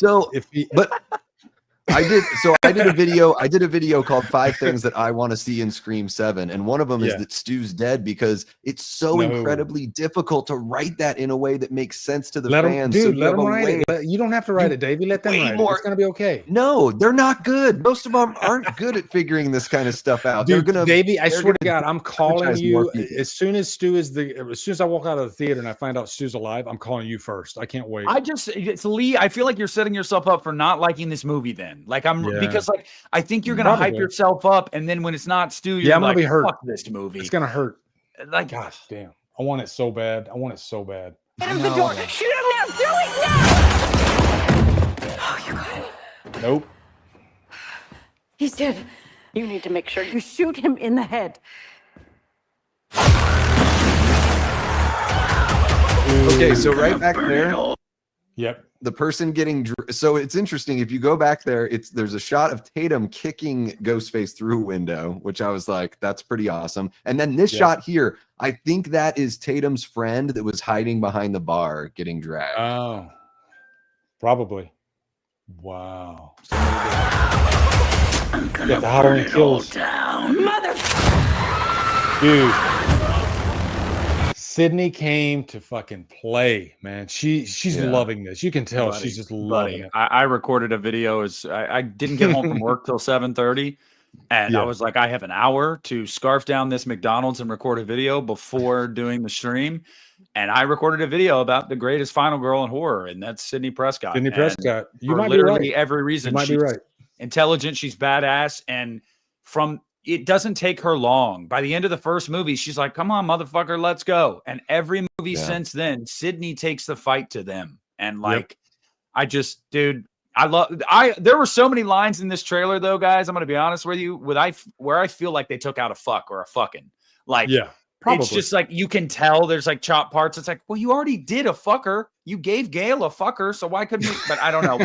I did a video called 5 Things That I Want to See in Scream 7. And one of them is that Stu's dead because it's so incredibly difficult to write that in a way that makes sense to the fans. Let them write it. You don't have to write it, Davey. Let them write it. It's going to be okay. No, they're not good. Most of them aren't good at figuring this kind of stuff out. Dude, Davey, I swear to God, I'm calling you as soon as I walk out of the theater and I find out Stu's alive, I'm calling you first. I can't wait. It's Lee. I feel like you're setting yourself up for not liking this movie then. Like because I think you're gonna hype yourself up, and then when it's not Stu, you're I'm gonna be hurt. Fuck this movie. It's gonna hurt. Like, gosh damn, I want it so bad. Get him the door. Shoot him now. Do it now. Oh, you got it. Nope. He's dead. You need to make sure you shoot him in the head. Okay, so right back there. Yep. The person getting so it's interesting if you go back there, there's a shot of Tatum kicking Ghostface through a window, which I was like, that's pretty awesome. And then this shot here, I think that is Tatum's friend that was hiding behind the bar getting dragged. Oh, probably. Wow. I'm gonna the Halloween burn it all Kills. down. Mother. Dude. Sydney came to fucking play, man. She's loving this. You can tell she's just loving it. I recorded a video as I didn't get home from work till 7:30. And I was like, I have an hour to scarf down this McDonald's and record a video before doing the stream. And I recorded a video about the greatest final girl in horror, and that's Sydney Prescott. Sydney Prescott. You for might be literally right. every reason. You might be She's right. intelligent, she's badass, and it doesn't take her long. By the end of the first movie, she's like, come on, motherfucker, let's go. And every movie since then, Sydney takes the fight to them. And like, there were so many lines in this trailer though, guys. I'm going to be honest with you, where I feel like they took out a fuck or a fucking. Like, probably. It's just like, you can tell there's like chop parts. It's like, well, you already did a fucker. You gave Gail a fucker. So why couldn't you? But I don't know,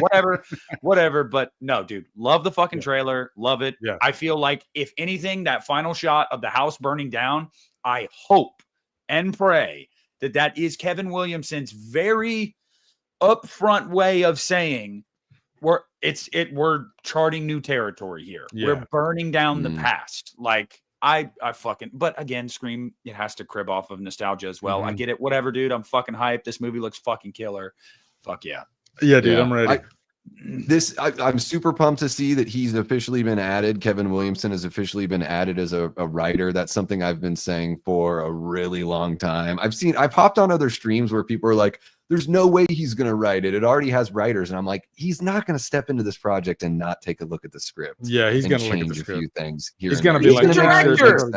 whatever. But no, dude, love the fucking trailer. Love it. Yeah. I feel like if anything, that final shot of the house burning down, I hope and pray that is Kevin Williamson's very upfront way of saying we're charting new territory here. Yeah. We're burning down the past. Like, I fucking, but again, Scream, it has to crib off of nostalgia as well. I get it. Whatever, dude. I'm fucking hyped. This movie looks fucking killer. Fuck yeah. Yeah, dude, I'm ready. I'm super pumped to see that he's officially been added. Kevin Williamson has officially been added as a writer. That's something I've been saying for a really long time. I've hopped on other streams where people are like, there's no way he's going to write it. It already has writers. And I'm like, he's not going to step into this project and not take a look at the script. Yeah, he's going to look at the change a script. few things here. He's going to be He's like, the director.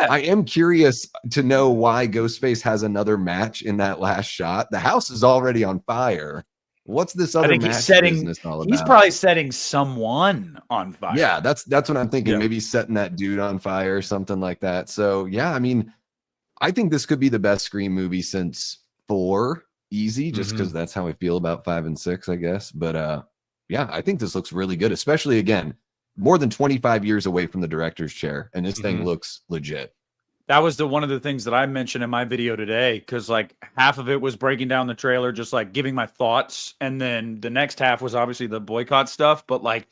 I am curious to know why Ghostface has another match in that last shot. The house is already on fire. What's this other match business all about? He's probably setting someone on fire. Yeah, that's what I'm thinking. Maybe setting that dude on fire or something like that. So yeah, I mean, I think this could be the best Scream movie since 4, easy, just because that's how I feel about 5 and 6, I guess. But yeah, I think this looks really good, especially again, more than 25 years away from the director's chair, and this thing looks legit. That was one of the things that I mentioned in my video today, because like half of it was breaking down the trailer, just like giving my thoughts, and then the next half was obviously the boycott stuff. But like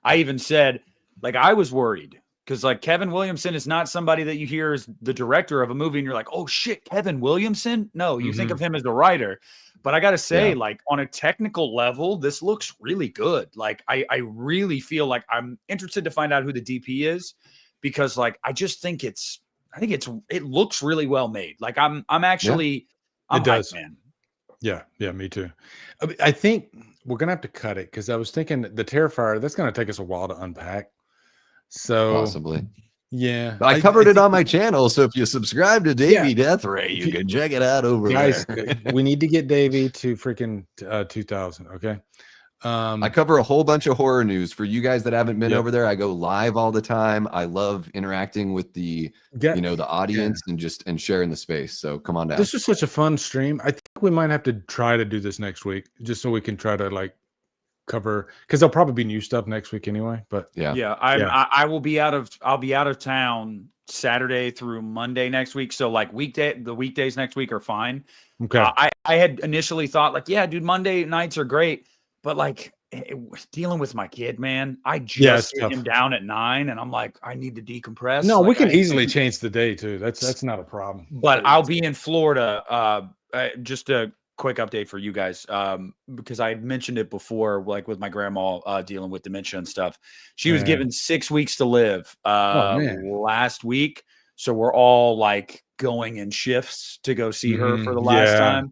I even said, like I was worried because like Kevin Williamson is not somebody that you hear as the director of a movie and you're like, oh shit, Kevin Williamson? No, you think of him as the writer. But I got to say, like on a technical level, this looks really good. Like I really feel like I'm interested to find out who the DP is, because like I just think it looks really well made. Like I'm actually it does, hyped, man. Yeah, me too. I think we're gonna have to cut it because I was thinking the Terrifier, that's gonna take us a while to unpack. So Possibly. Yeah. But I covered it on my channel, so if you subscribe to Davey Death Ray, you can check it out over guys, there. we need to get Davey to freaking 2000, okay? I cover a whole bunch of horror news for you guys that haven't been over there. I go live all the time. I love interacting with the the audience and sharing the space. So come on down. This is such a fun stream. I think we might have to try to do this next week, just so we can try to like cover, because there'll probably be new stuff next week anyway. But I will be I'll be out of town Saturday through Monday next week. So like the weekdays next week are fine. Okay. I had initially thought like, yeah, dude, Monday nights are great. But like dealing with my kid, man, I just sit him down at 9 and I'm like, I need to decompress. No, like, we can easily change the day too. That's not a problem. But I'll be in Florida. Just a quick update for you guys, because I had mentioned it before, like with my grandma dealing with dementia and stuff. She was given 6 weeks to live last week. So we're all like going in shifts to go see her for the last time.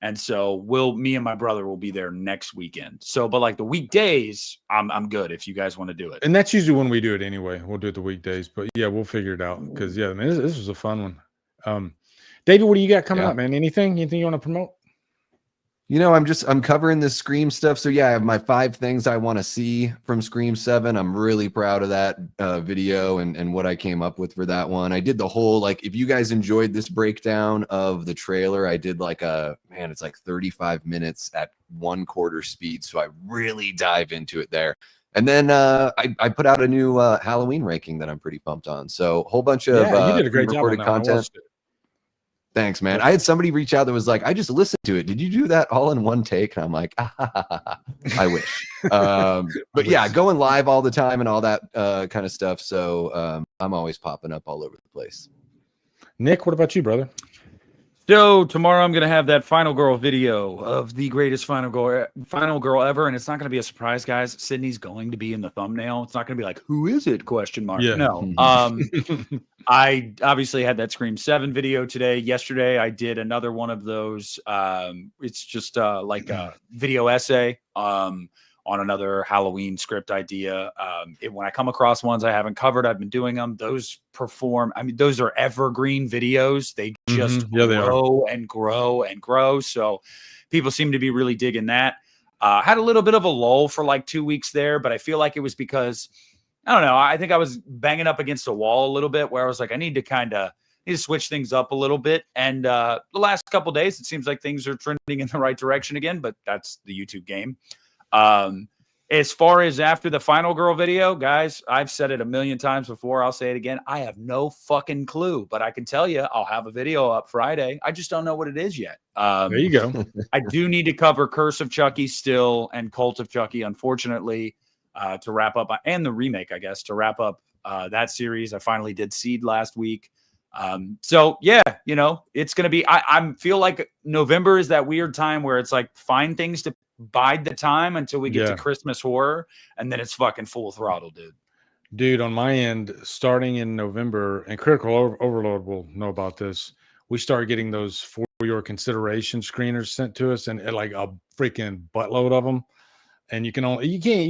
And so me and my brother will be there next weekend. So, but like the weekdays, I'm good if you guys want to do it. And that's usually when we do it anyway. We'll do it the weekdays, but yeah, we'll figure it out. Because man, this was a fun one. David, what do you got coming up, man? Anything you want to promote? You know, I'm covering this Scream stuff. So yeah, I have my 5 things I want to see from Scream 7. I'm really proud of that video and what I came up with for that one. I did the whole, like, if you guys enjoyed this breakdown of the trailer, I did like it's like 35 minutes at 1/4 speed. So I really dive into it there. And then I put out a new Halloween ranking that I'm pretty pumped on. So a whole bunch of you did a great job on recorded that one. I content. watched it. Thanks, man. I had somebody reach out that was like, I just listened to it. Did you do that all in one take? And I'm like, I wish. But yeah, going live all the time and all that kind of stuff. So I'm always popping up all over the place. Nick, what about you, brother? So tomorrow I'm gonna have that Final Girl video of the greatest Final Girl ever, and it's not gonna be a surprise, guys. Sydney's going to be in the thumbnail. It's not gonna be like, "Who is it?" ? Yeah. No. I obviously had that Scream 7 video today. Yesterday I did another one of those. It's just like a video essay on another Halloween script idea. When I come across ones I haven't covered, I've been doing them. Those perform. I mean, those are evergreen videos. They just grow and grow and grow. So people seem to be really digging that. Had a little bit of a lull for like 2 weeks there, but I feel like it was because, I don't know, I think I was banging up against a wall a little bit where I was like, I need to switch things up a little bit. And the last couple of days, it seems like things are trending in the right direction again, but that's the YouTube game. As far as after the Final Girl video, guys, I've said it a million times before. I'll say it again. I have no fucking clue, but I can tell you I'll have a video up Friday. I just don't know what it is yet. There you go. I do need to cover Curse of Chucky still and Cult of Chucky, unfortunately, to wrap up, and the remake, I guess, to wrap up that series. I finally did Seed last week. So yeah, you know, it's going to be, I feel like November is that weird time where it's like, find things to bide the time until we get to Christmas horror. And then it's fucking full throttle, Dude, on my end, starting in November, and Critical Overload will know about this. We start getting those for your consideration screeners sent to us, and like a freaking buttload of them. And you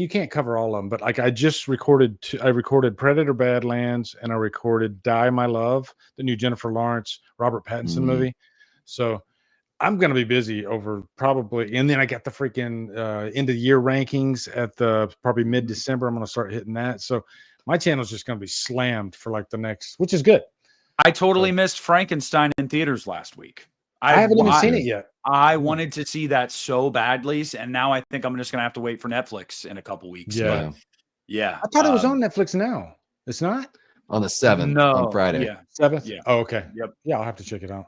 can't cover all of them, but like I recorded Predator Badlands, and I recorded Die My Love, the new Jennifer Lawrence, Robert Pattinson movie. So I'm going to be busy over probably, and then I got the freaking end of the year rankings at the probably mid-December. I'm going to start hitting that. So my channel's just going to be slammed for like the next, which is good. I totally missed Frankenstein in theaters last week. I haven't even seen it yet. I wanted to see that so badly, and now I think I'm just going to have to wait for Netflix in a couple weeks. Yeah. But yeah. I thought it was on Netflix now. It's not? On the 7th, on Friday. Yeah. 7th? Yeah. Oh, okay. Yep. Yeah, I'll have to check it out.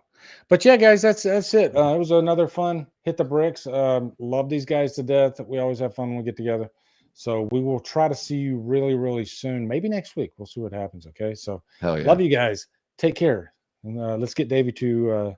But yeah, guys, that's it. It was another fun Hit the Bricks. Love these guys to death. We always have fun when we get together. So we will try to see you really, really soon. Maybe next week. We'll see what happens. Okay. So Hell yeah. love you guys. Take care. And let's get Davey to